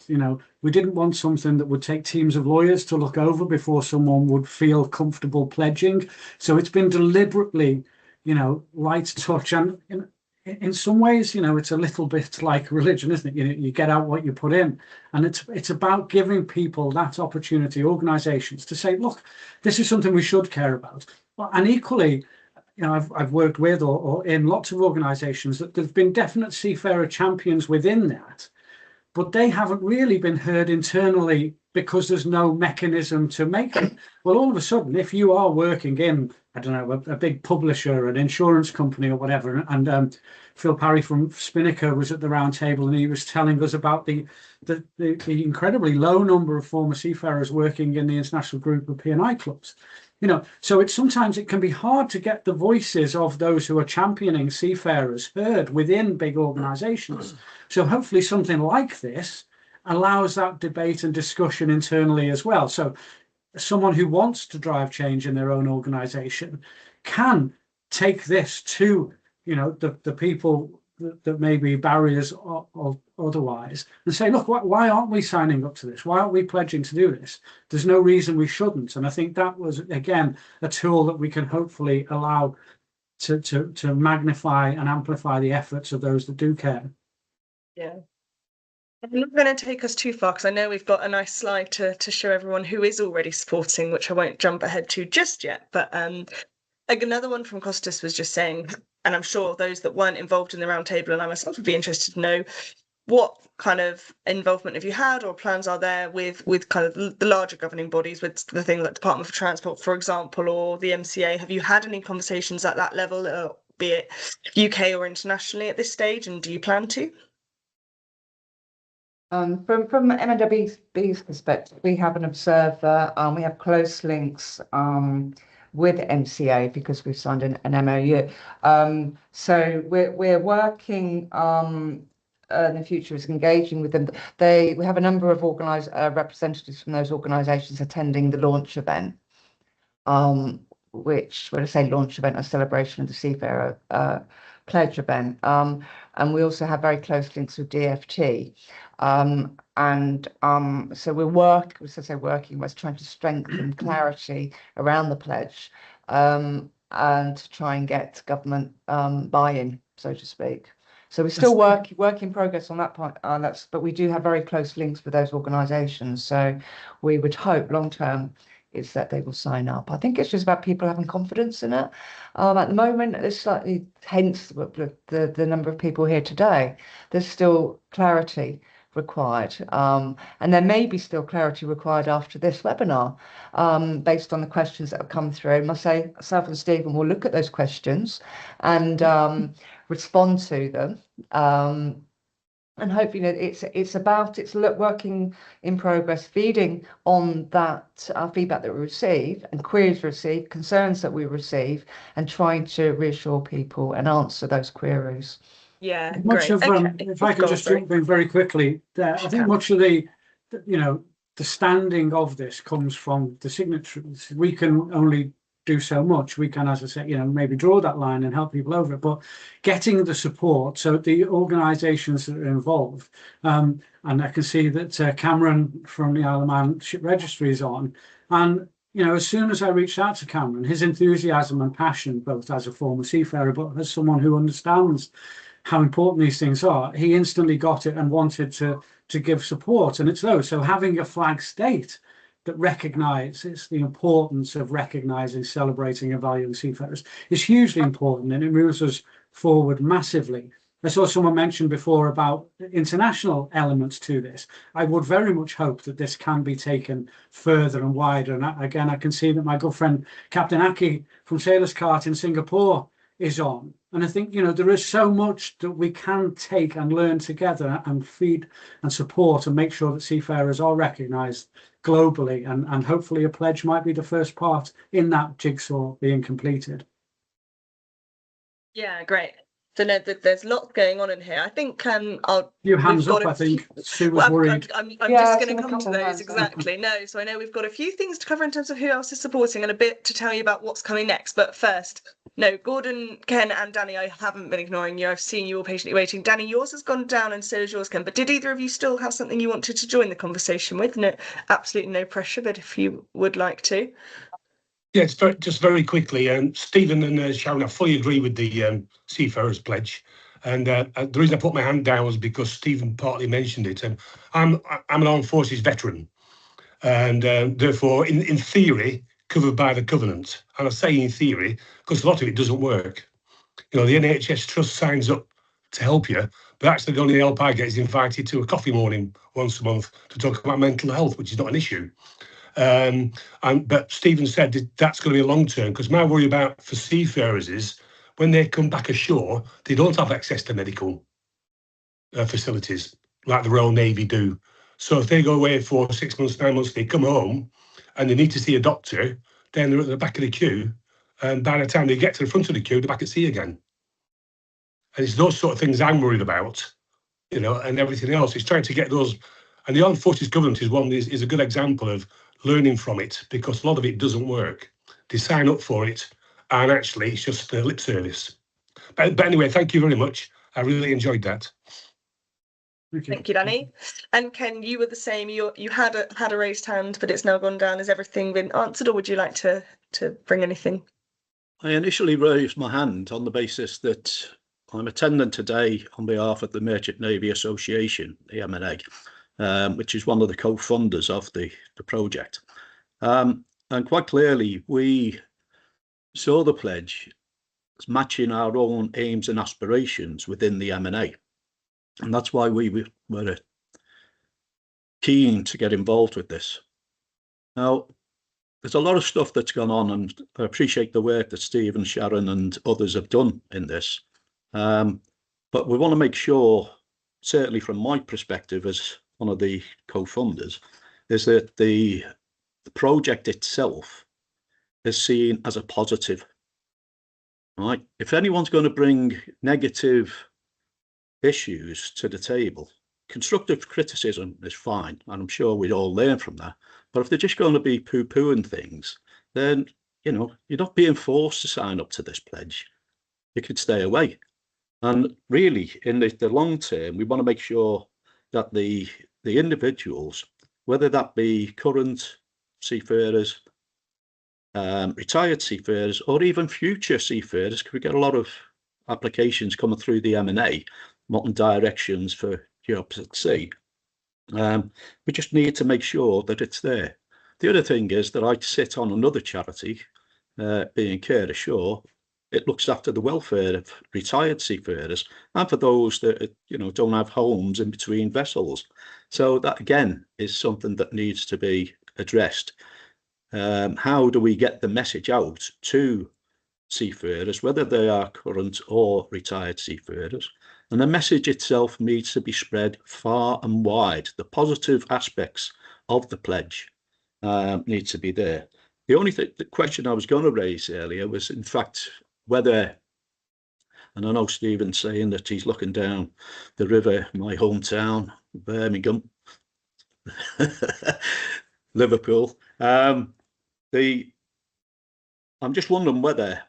Speaker 3: we didn't want something that would take teams of lawyers to look over before someone would feel comfortable pledging. So it's been deliberately, light touch. And in some ways, it's a little bit like religion, isn't it? You get out what you put in. And it's about giving people that opportunity, organizations, to say, look, this is something we should care about. And equally, I've worked with or in lots of organisations that there've been definite seafarer champions within that, but they haven't really been heard internally because there's no mechanism to make it. Well, all of a sudden, if you are working in, I don't know, a big publisher, an insurance company or whatever, and Phil Parry from Spinnaker was at the round table and he was telling us about the incredibly low number of former seafarers working in the international group of P&I clubs. So sometimes it can be hard to get the voices of those who are championing seafarers heard within big organisations. So hopefully something like this allows that debate and discussion internally as well. So someone who wants to drive change in their own organisation can take this to, the people that may be barriers of otherwise and say, look, why aren't we signing up to this? Why aren't we pledging to do this? There's no reason we shouldn't. And I think that was, again, a tool that we can hopefully allow to magnify and amplify the efforts of those that do care.
Speaker 1: Yeah. I'm not going to take us too far because I know we've got a nice slide to show everyone who is already supporting, which I won't jump ahead to just yet. But another one from Costas was just saying, and I'm sure those that weren't involved in the roundtable and I myself would be interested to know, what kind of involvement have you had or plans are there with kind of the larger governing bodies, with the things like Department for Transport, for example, or the MCA? Have you had any conversations at that level, be it UK or internationally at this stage, and do you plan to?
Speaker 2: From MNWB's perspective, we have an observer. We have close links with MCA because we've signed an MOU. So we're working in the future is engaging with them. We have a number of representatives from those organisations attending the launch event, which, when I say launch event, a celebration of the Seafarer Pledge event. And we also have very close links with DFT. So we're working with trying to strengthen clarity around the pledge and to try and get government buy-in, so to speak. So we're still work in progress on that part. But we do have very close links with those organisations. So we would hope long term is that they will sign up. I think it's just about people having confidence in it. At the moment, it's slightly, hence the number of people here today. There's still clarity required, and there may be still clarity required after this webinar, based on the questions that have come through. I must say, myself and Stephen will look at those questions and respond to them. And hopefully it's working in progress, feeding on that feedback that we receive and queries receive, concerns that we receive, and trying to reassure people and answer those queries.
Speaker 1: Yeah,
Speaker 3: much
Speaker 1: great.
Speaker 3: of if I can just jump in very quickly there, I think much of the standing of this comes from the signatories. We can only do so much. We can, as I said, maybe draw that line and help people over it, but getting the support, so the organisations that are involved, and I can see that Cameron from the Isle of Man Ship Registry is on, and as soon as I reached out to Cameron, his enthusiasm and passion, both as a former seafarer but as someone who understands how important these things are, he instantly got it and wanted to give support. And it's those, so having a flag state that recognises the importance of recognising, celebrating and valuing seafarers is hugely important, and it moves us forward massively. I saw someone mention before about international elements to this. I would very much hope that this can be taken further and wider. And again, I can see that my good friend Captain Aki from Sailors Cart in Singapore is on. And I think, you know, there is so much that we can take and learn together and feed and support and make sure that seafarers are recognised globally. And hopefully a pledge might be the first part in that jigsaw being completed.
Speaker 1: Yeah, great. So no, there's lots going on in here. I think
Speaker 3: Few hands up, I think. Sue was worried.
Speaker 1: I'm
Speaker 2: Yeah,
Speaker 1: just going to
Speaker 2: so
Speaker 1: come to
Speaker 2: couple of
Speaker 1: those
Speaker 2: hands.
Speaker 1: exactly. No, so I know we've got a few things to cover in terms of who else is supporting and a bit to tell you about what's coming next. But first, no, Gordon, Ken and Danny, I haven't been ignoring you. I've seen you all patiently waiting. Danny, yours has gone down and so is yours, Ken. But did either of you still have something you wanted to join the conversation with? No, absolutely no pressure, but if you would like to.
Speaker 5: Yeah, it's just very quickly. Stephen and Sharon, I fully agree with the Seafarers Pledge. And the reason I put my hand down was because Stephen partly mentioned it. And I'm an armed forces veteran, and therefore, in theory, covered by the covenant. And I say in theory because a lot of it doesn't work. You know, the NHS Trust signs up to help you, but actually the only help I get is invited to a coffee morning once a month to talk about mental health, which is not an issue. But Stephen said that's going to be a long term, because my worry about for seafarers is when they come back ashore, they don't have access to medical facilities like the Royal Navy do. So if they go away for 6 months, 9 months, they come home and they need to see a doctor, then they're at the back of the queue. And by the time they get to the front of the queue, they're back at sea again. And it's those sort of things I'm worried about, you know, and everything else. It's trying to get those. And the Armed Forces Covenant is a good example of learning from it, because a lot of it doesn't work. They sign up for it, and actually it's just lip service. But anyway, thank you very much. I really enjoyed that.
Speaker 1: Thank you, Danny. And Ken, you were the same. You had a raised hand, but it's now gone down. Has everything been answered, or would you like to bring anything?
Speaker 6: I initially raised my hand on the basis that I'm attending today on behalf of the Merchant Navy Association, the M&A, which is one of the co-funders of the project. And quite clearly, we saw the pledge as matching our own aims and aspirations within the M&A. And that's why we were keen to get involved with this. Now, there's a lot of stuff that's gone on, and I appreciate the work that Steve and Sharon and others have done in this. But we want to make sure, certainly from my perspective as one of the co-funders, is that the project itself is seen as a positive. Right? If anyone's going to bring negative issues to the table, constructive criticism is fine, and I'm sure we'd all learn from that. But if they're just going to be poo-pooing things, then, you know, you're not being forced to sign up to this pledge. You could stay away. And really, in the long term, we want to make sure that the individuals, whether that be current seafarers, retired seafarers, or even future seafarers, because we get a lot of applications coming through the M&A, wanting directions for jobs at sea. We just need to make sure that it's there. The other thing is that I sit on another charity, being Care Ashore. It looks after the welfare of retired seafarers and for those that, you know, don't have homes in between vessels. So that again is something that needs to be addressed. How do we get the message out to seafarers, whether they are current or retired seafarers? And the message itself needs to be spread far and wide. The positive aspects of the pledge need to be there. The only thing, the question I was going to raise earlier was, in fact, whether, and I know Stephen's saying that he's looking down the river, my hometown, Birmingham, Liverpool. I'm just wondering whether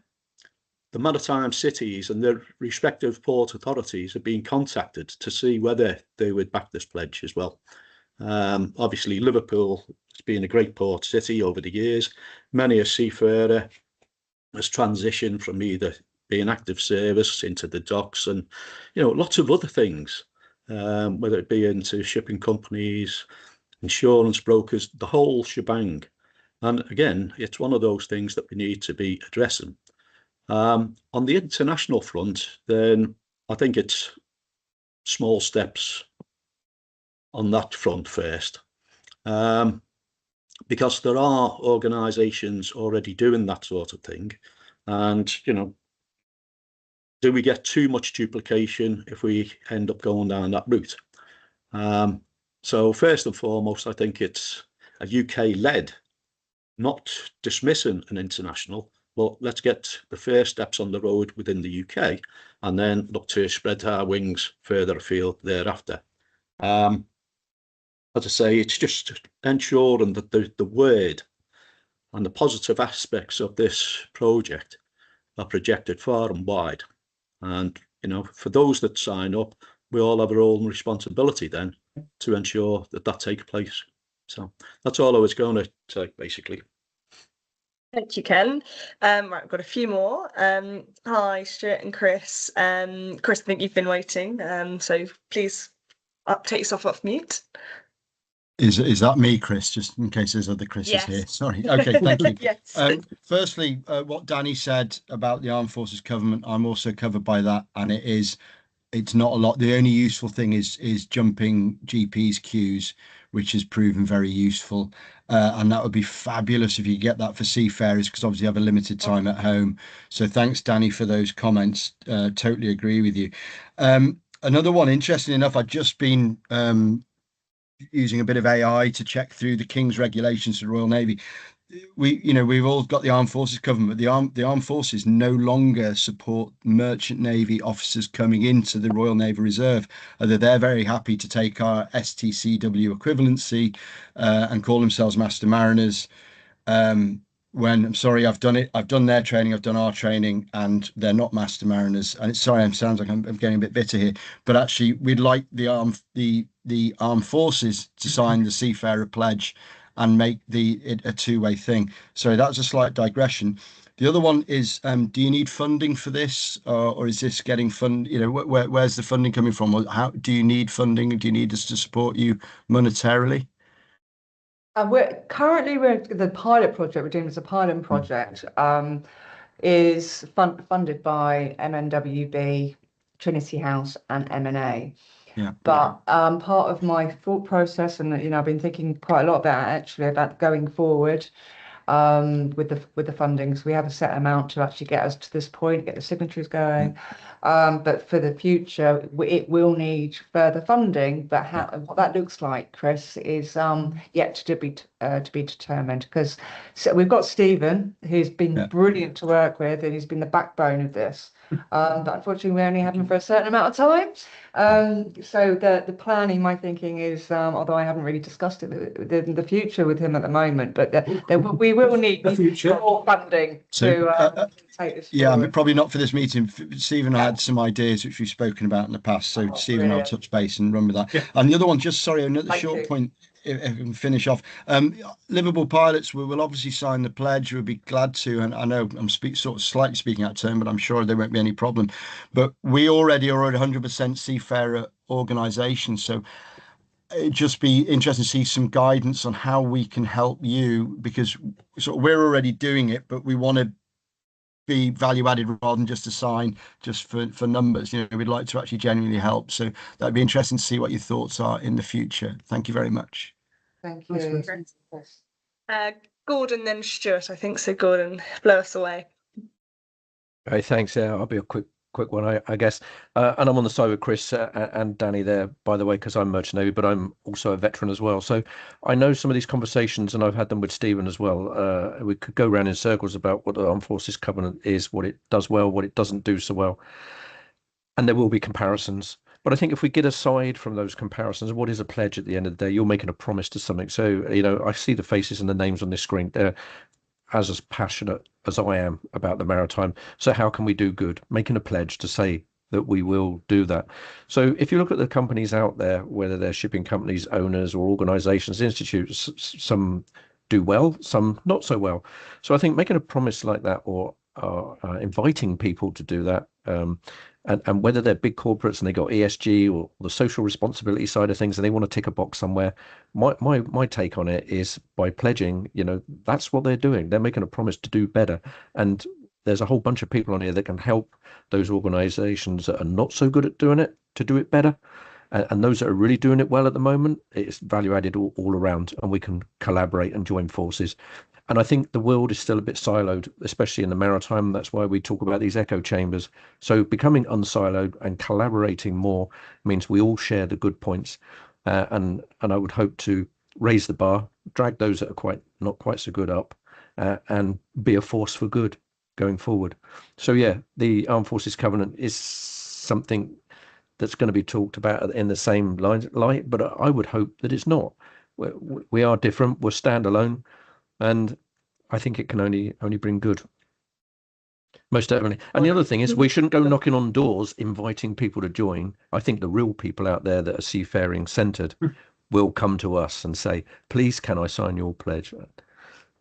Speaker 6: the maritime cities and their respective port authorities have been contacted to see whether they would back this pledge as well. Obviously, Liverpool has been a great port city over the years. Many a seafarer has transitioned from either being active service into the docks and, you know, lots of other things, whether it be into shipping companies, insurance brokers, the whole shebang. And again, it's one of those things that we need to be addressing. On the international front, then I think it's small steps on that front first, because there are organisations already doing that sort of thing. And, you know, do we get too much duplication if we end up going down that route? So first and foremost, I think it's a UK-led, not dismissing an international. Well, let's get the first steps on the road within the UK and then look to spread our wings further afield thereafter. As I say, it's just ensuring that the word and the positive aspects of this project are projected far and wide. And, you know, for those that sign up, we all have our own responsibility then to ensure that that takes place. So that's all I was going to say, basically.
Speaker 1: Thank you, Ken. Right, I've got a few more. Hi, Stuart and Chris. Chris, I think you've been waiting, so please take yourself off mute.
Speaker 7: Is that me, Chris? Just in case there's other Chris's
Speaker 1: Yes.
Speaker 7: here. Sorry. Okay, thank you.
Speaker 1: Yes.
Speaker 7: Firstly, what Danny said about the Armed Forces Covenant, I'm also covered by that, and it's not a lot. The only useful thing is jumping GPs queues, which has proven very useful, and that would be fabulous if you get that for seafarers, because obviously you have a limited time at home. So thanks, Danny, for those comments. Totally agree with you. Another one, interesting enough, I've just been using a bit of AI to check through the King's regulations for the Royal Navy. We've all got the Armed Forces Covenant, but the Armed Forces no longer support Merchant Navy officers coming into the Royal Naval Reserve. They're very happy to take our STCW equivalency and call themselves Master Mariners. When I'm sorry, I've done it. I've done their training. I've done our training, and they're not Master Mariners. And it's sorry, it sounds like I'm getting a bit bitter here, but actually, we'd like the Armed Forces to sign the Seafarer Pledge and make it a two-way thing. Sorry, that was a slight digression. The other one is, do you need funding for this, or is this getting fund? You know, where's the funding coming from? How do you need funding? Do you need us to support you monetarily?
Speaker 2: We're the pilot project we're doing as a pilot project is funded by MNWB, Trinity House, and M&A.
Speaker 7: Yeah.
Speaker 2: But part of my thought process, and I've been thinking quite a lot about going forward with the funding. So we have a set amount to actually get us to this point, get the signatories going. But for the future, it will need further funding. But what that looks like, Chris, is yet to be determined. Because we've got Stephen, who's been brilliant to work with, and he's been the backbone of this. But unfortunately, we only have him for a certain amount of time. So the planning, my thinking is, although I haven't really discussed it, the future with him at the moment, but we will need more funding to take this forward.
Speaker 7: I mean, probably not for this meeting. Stephen and I had some ideas which we've spoken about in the past, so Stephen and I'll touch base and run with that. And the other one, just sorry, another short point, if I can finish off. Liverpool pilots, we will obviously sign the pledge. We'll be glad to, and I know I'm sort of slightly speaking out of turn, but I'm sure there won't be any problem. But we already are at 100% seafarer organisation, so it'd just be interesting to see some guidance on how we can help you, because we're already doing it, but we want to be value added rather than just a sign just for numbers. We'd like to actually genuinely help. So that'd be interesting to see what your thoughts are in the future. Thank you very much.
Speaker 2: Thank you.
Speaker 1: Gordon, then Stuart, I think. So Gordon, blow us away.
Speaker 4: Hey, thanks. I'll be a quick one, I guess. And I'm on the side with Chris and Danny there, by the way, because I'm Merchant Navy, but I'm also a veteran as well. So I know some of these conversations, and I've had them with Stephen as well. We could go around in circles about what the Armed Forces Covenant is, what it does well, what it doesn't do so well. And there will be comparisons. But I think if we get aside from those comparisons, what is a pledge at the end of the day? You're making a promise to something. So, I see the faces and the names on this screen. They're as passionate as I am about the maritime. So how can we do good? Making a pledge to say that we will do that. So if you look at the companies out there, whether they're shipping companies, owners, or organizations, institutes, some do well, some not so well. So I think making a promise like that, or inviting people to do that, And whether they're big corporates and they got ESG or the social responsibility side of things and they want to tick a box somewhere, my take on it is by pledging, that's what they're doing. They're making a promise to do better. And there's a whole bunch of people on here that can help those organizations that are not so good at doing it to do it better. And those that are really doing it well at the moment, it's value added all around, and we can collaborate and join forces. And I think the world is still a bit siloed, especially in the maritime. That's why we talk about these echo chambers. So becoming unsiloed and collaborating more means we all share the good points. And I would hope to raise the bar, drag those that are not quite so good up, and be a force for good going forward. So yeah, the Armed Forces Covenant is something that's going to be talked about in the same light, but I would hope that it's not. We are different. We're standalone. And I think it can only bring good. Most definitely. And the other thing is we shouldn't go knocking on doors, inviting people to join. I think the real people out there that are seafaring centred will come to us and say, please, can I sign your pledge?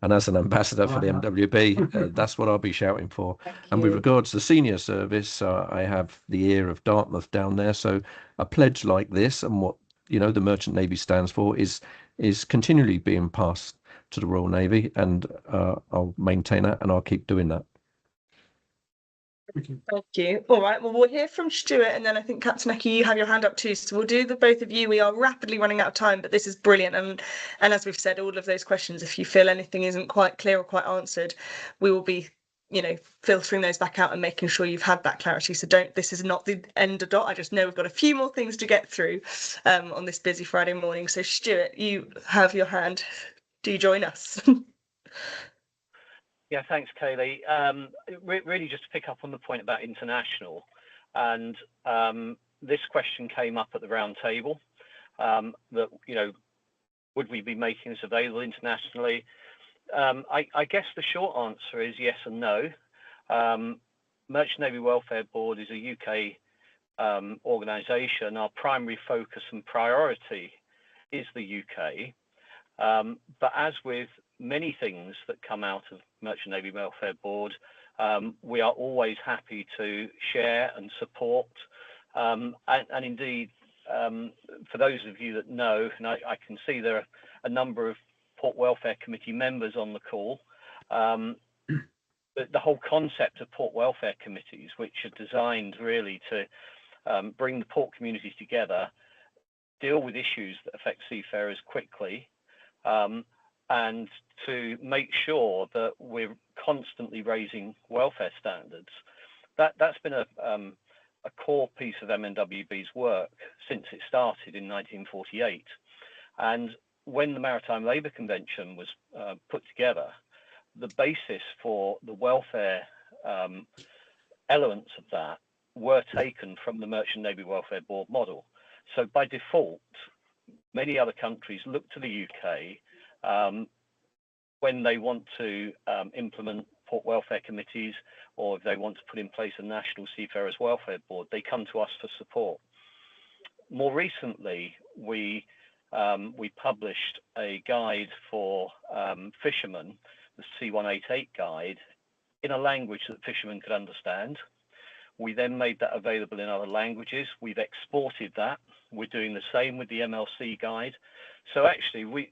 Speaker 4: And as an ambassador for the MWB, that's what I'll be shouting for. And with regards to the senior service, I have the ear of Dartmouth down there. So a pledge like this and what, the Merchant Navy stands for is continually being passed to the Royal Navy, and I'll maintain that and I'll keep doing that.
Speaker 1: Thank you. All right, well, we'll hear from Stuart, and then I think Captain Eki, you have your hand up too, so we'll do the both of you. We are rapidly running out of time, but this is brilliant, and as we've said, all of those questions, if you feel anything isn't quite clear or quite answered, we will be filtering those back out and making sure you've had that clarity. So this is not the end of dot. I just know we've got a few more things to get through on this busy Friday morning. So Stuart, you have your hand. Do join us.
Speaker 8: Yeah, thanks, Kaylee. Really just to pick up on the point about international, and this question came up at the round table, that, would we be making this available internationally? I guess the short answer is yes and no. Merchant Navy Welfare Board is a UK organisation. Our primary focus and priority is the UK. But as with many things that come out of Merchant Navy Welfare Board, we are always happy to share and support. And indeed, for those of you that know, and I can see there are a number of Port Welfare Committee members on the call, the whole concept of Port Welfare Committees, which are designed really to bring the port communities together, deal with issues that affect seafarers quickly, and to make sure that we're constantly raising welfare standards. That's been a core piece of MNWB's work since it started in 1948. And when the Maritime Labour Convention was put together, the basis for the welfare elements of that were taken from the Merchant Navy Welfare Board model. So by default, many other countries look to the UK when they want to implement port welfare committees, or if they want to put in place a national seafarers welfare board, they come to us for support. More recently, we published a guide for fishermen, the C188 guide, in a language that fishermen could understand. We then made that available in other languages. We've exported that. We're doing the same with the MLC guide. So actually,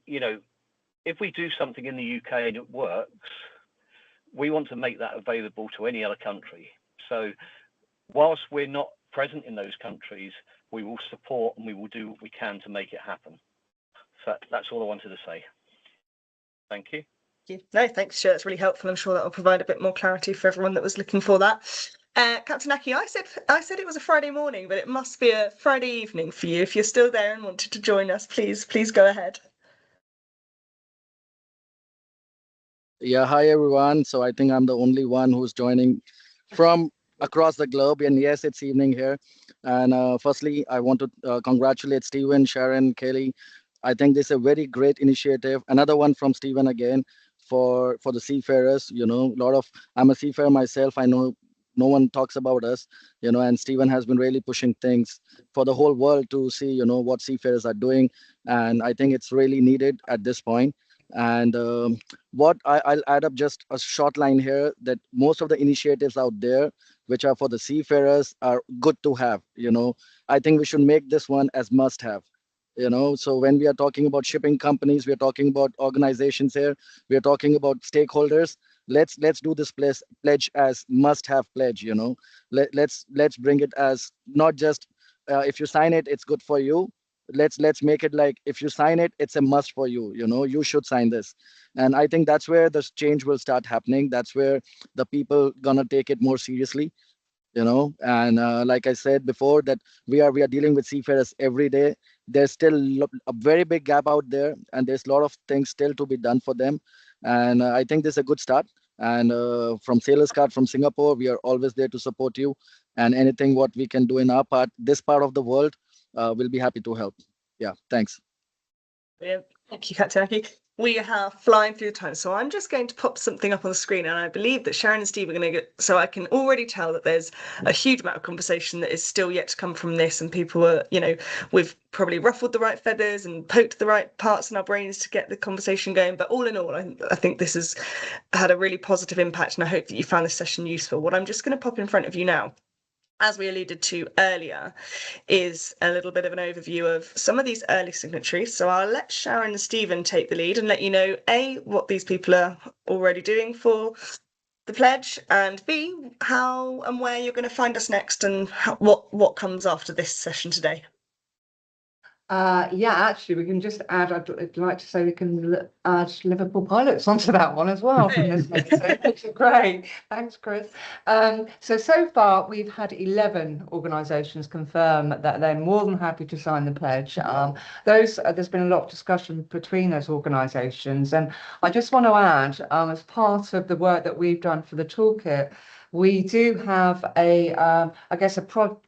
Speaker 8: if we do something in the UK and it works, we want to make that available to any other country. So whilst we're not present in those countries, we will support and we will do what we can to make it happen. So that's all I wanted to say. Thank you.
Speaker 1: No, thanks, Stuart. It's really helpful. I'm sure that will provide a bit more clarity for everyone that was looking for that. Captain Eki, I said it was a Friday morning, but it must be a Friday evening for you. If you're still there and wanted to join us, please go ahead.
Speaker 9: Yeah, hi everyone. So I think I'm the only one who's joining from across the globe, and yes, it's evening here. And firstly, I want to congratulate Stephen, Sharon, Kelly. I think this is a very great initiative. Another one from Stephen again for the seafarers. I'm a seafarer myself. I know no one talks about us, and Stephen has been really pushing things for the whole world to see, what seafarers are doing. And I think it's really needed at this point. And what I'll add up just a short line here, that most of the initiatives out there, which are for the seafarers, are good to have. I think we should make this one as must have. So when we are talking about shipping companies, we are talking about organizations here, we are talking about stakeholders. Let's do this pledge as must have pledge. Let's bring it as not just if you sign it, it's good for you. Let's make it like, if you sign it, it's a must for you. You should sign this. And I think that's where the change will start happening. That's where the people gonna take it more seriously. And like I said before, that we are dealing with seafarers every day. There's still a very big gap out there, and there's a lot of things still to be done for them. And I think this is a good start. And from Sailors Card from Singapore, we are always there to support you, and anything what we can do in our this part of the world, we'll be happy to help. Yeah, thanks.
Speaker 1: Brilliant. Thank you, Captain Aki. We are flying through time, so I'm just going to pop something up on the screen, and I believe that Sharon and Steve are going to get, so I can already tell that there's a huge amount of conversation that is still yet to come from this, and people are, we've probably ruffled the right feathers and poked the right parts in our brains to get the conversation going, but all in all, I think this has had a really positive impact, and I hope that you found this session useful. What I'm just going to pop in front of you now, as we alluded to earlier, is a little bit of an overview of some of these early signatories. So I'll let Sharon and Stephen take the lead and let you know, A, what these people are already doing for the pledge, and B, how and where you're going to find us next, and what comes after this session today.
Speaker 2: Yeah, actually, we can just add, I'd like to say we can add Liverpool pilots onto that one as well from this meeting, which is great. Thanks, Chris. So far, we've had 11 organisations confirm that they're more than happy to sign the pledge. There's been a lot of discussion between those organisations, and I just want to add, as part of the work that we've done for the toolkit, we do have a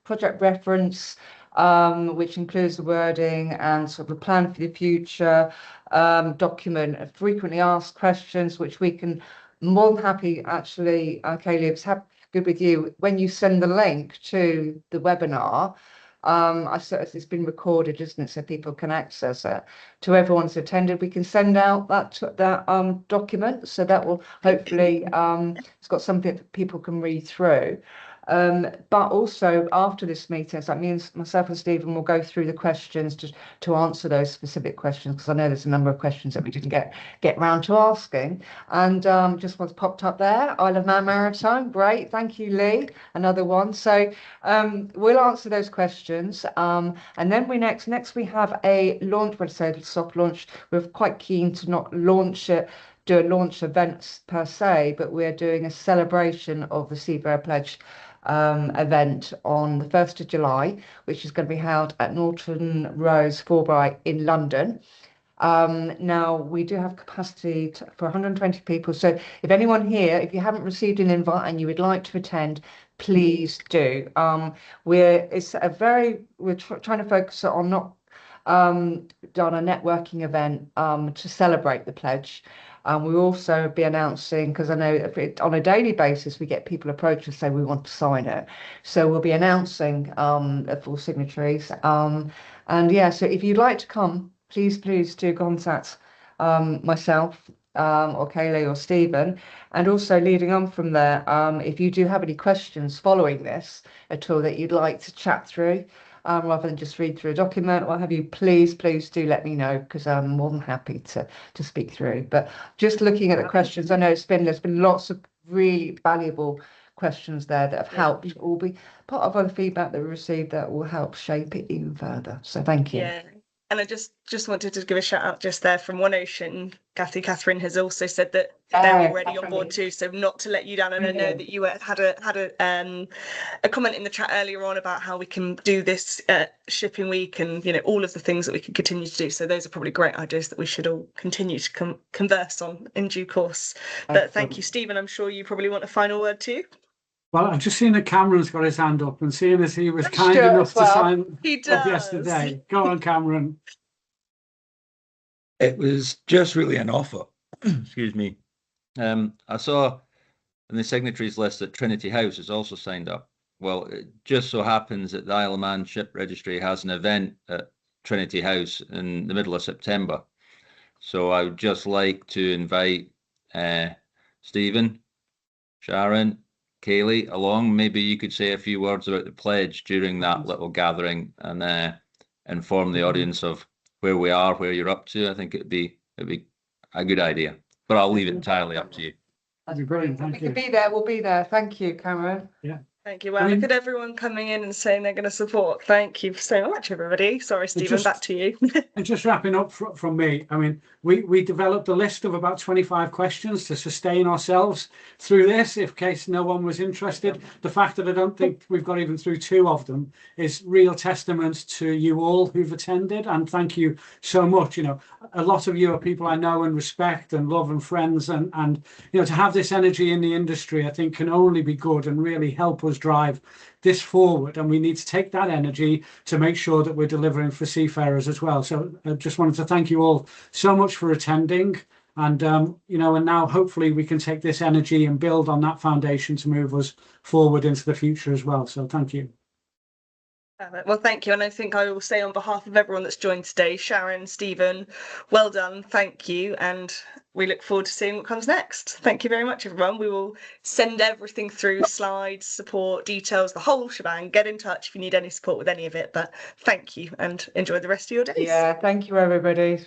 Speaker 2: project reference, which includes the wording and sort of a plan for the future, document of frequently asked questions, which we can more than happy, actually, Kaylee, it's good with you, when you send the link to the webinar, it's been recorded, isn't it, so people can access it. To everyone who's attended, we can send out that document, so that will hopefully, it's got something that people can read through. But also after this meeting, so that means myself and Stephen will go through the questions to answer those specific questions, because I know there's a number of questions that we didn't get round to asking. And just what's popped up there, Isle of Man Maritime, great, thank you, Lee, another one. So we'll answer those questions, and then next we have a launch, let's say soft launch. We're quite keen to not do a launch event per se, but we're doing a celebration of the Seafarer Pledge event on the 1st of July, which is going to be held at Norton Rose Forbright in London. Now we do have capacity for 120 people, so if anyone here, if you haven't received an invite and you would like to attend, please do. We're trying to focus on not done a networking event to celebrate the pledge. We'll also be announcing, because I know on a daily basis we get people approach us say we want to sign it, so we'll be announcing full signatories, and yeah, so if you'd like to come, please do contact myself or Kaylee or Stephen. And also leading on from there, if you do have any questions following this at all that you'd like to chat through, rather than just read through a document, what have you, please do let me know, because I'm more than happy to speak through. But just looking at the questions, I know there's been lots of really valuable questions there that have helped, will be part of other feedback that we received that will help shape it even further. So thank you.
Speaker 1: Yeah. And I just wanted to give a shout out just there from One Ocean. Catherine has also said that they're already on board too, so not to let you down. And I know that you had a comment in the chat earlier on about how we can do this shipping week, and all of the things that we can continue to do. So those are probably great ideas that we should all continue to converse on in due course. But thank you, Stephen. I'm sure you probably want a final word too.
Speaker 3: Well, I've just seen that Cameron's got his hand up, and seeing as he was kind enough to sign up yesterday. Go on, Cameron.
Speaker 10: It was just really an offer. Excuse me. I saw in the signatories list that Trinity House has also signed up. Well, it just so happens that the Isle of Man Ship Registry has an event at Trinity House in the middle of September. So I would just like to invite Stephen, Sharon, Kaylee along. Maybe you could say a few words about the pledge during that little gathering and inform the audience of where we are, where you're up to. I think it'd be a good idea, but I'll leave it entirely up to you.
Speaker 3: That'd be brilliant. Thank
Speaker 2: We
Speaker 3: you.
Speaker 2: could be there. We'll be there. Thank you, Cameron.
Speaker 1: Thank you. Well, look at everyone coming in and saying they're going to support. Thank you so much, everybody. Sorry, Stephen, back to you.
Speaker 3: And just wrapping up from me, I mean, we developed a list of about 25 questions to sustain ourselves through this, in case no one was interested. The fact that I don't think we've got even through 2 of them is real testament to you all who've attended, and thank you so much. You know, a lot of you are people I know and respect and love and friends, and you know, to have this energy in the industry, I think can only be good and really help us drive this forward. And we need to take that energy to make sure that we're delivering for seafarers as well. So I just wanted to thank you all so much for attending, and you know, and now hopefully we can take this energy and build on that foundation to move us forward into the future as well. So thank you.
Speaker 1: Well, thank you. And I think I will say on behalf of everyone that's joined today, Sharon, Stephen, well done. Thank you. And we look forward to seeing what comes next. Thank you very much, everyone. We will send everything through, slides, support, details, the whole shebang. Get in touch if you need any support with any of it. But thank you and enjoy the rest of your days.
Speaker 2: Yeah, thank you, everybody.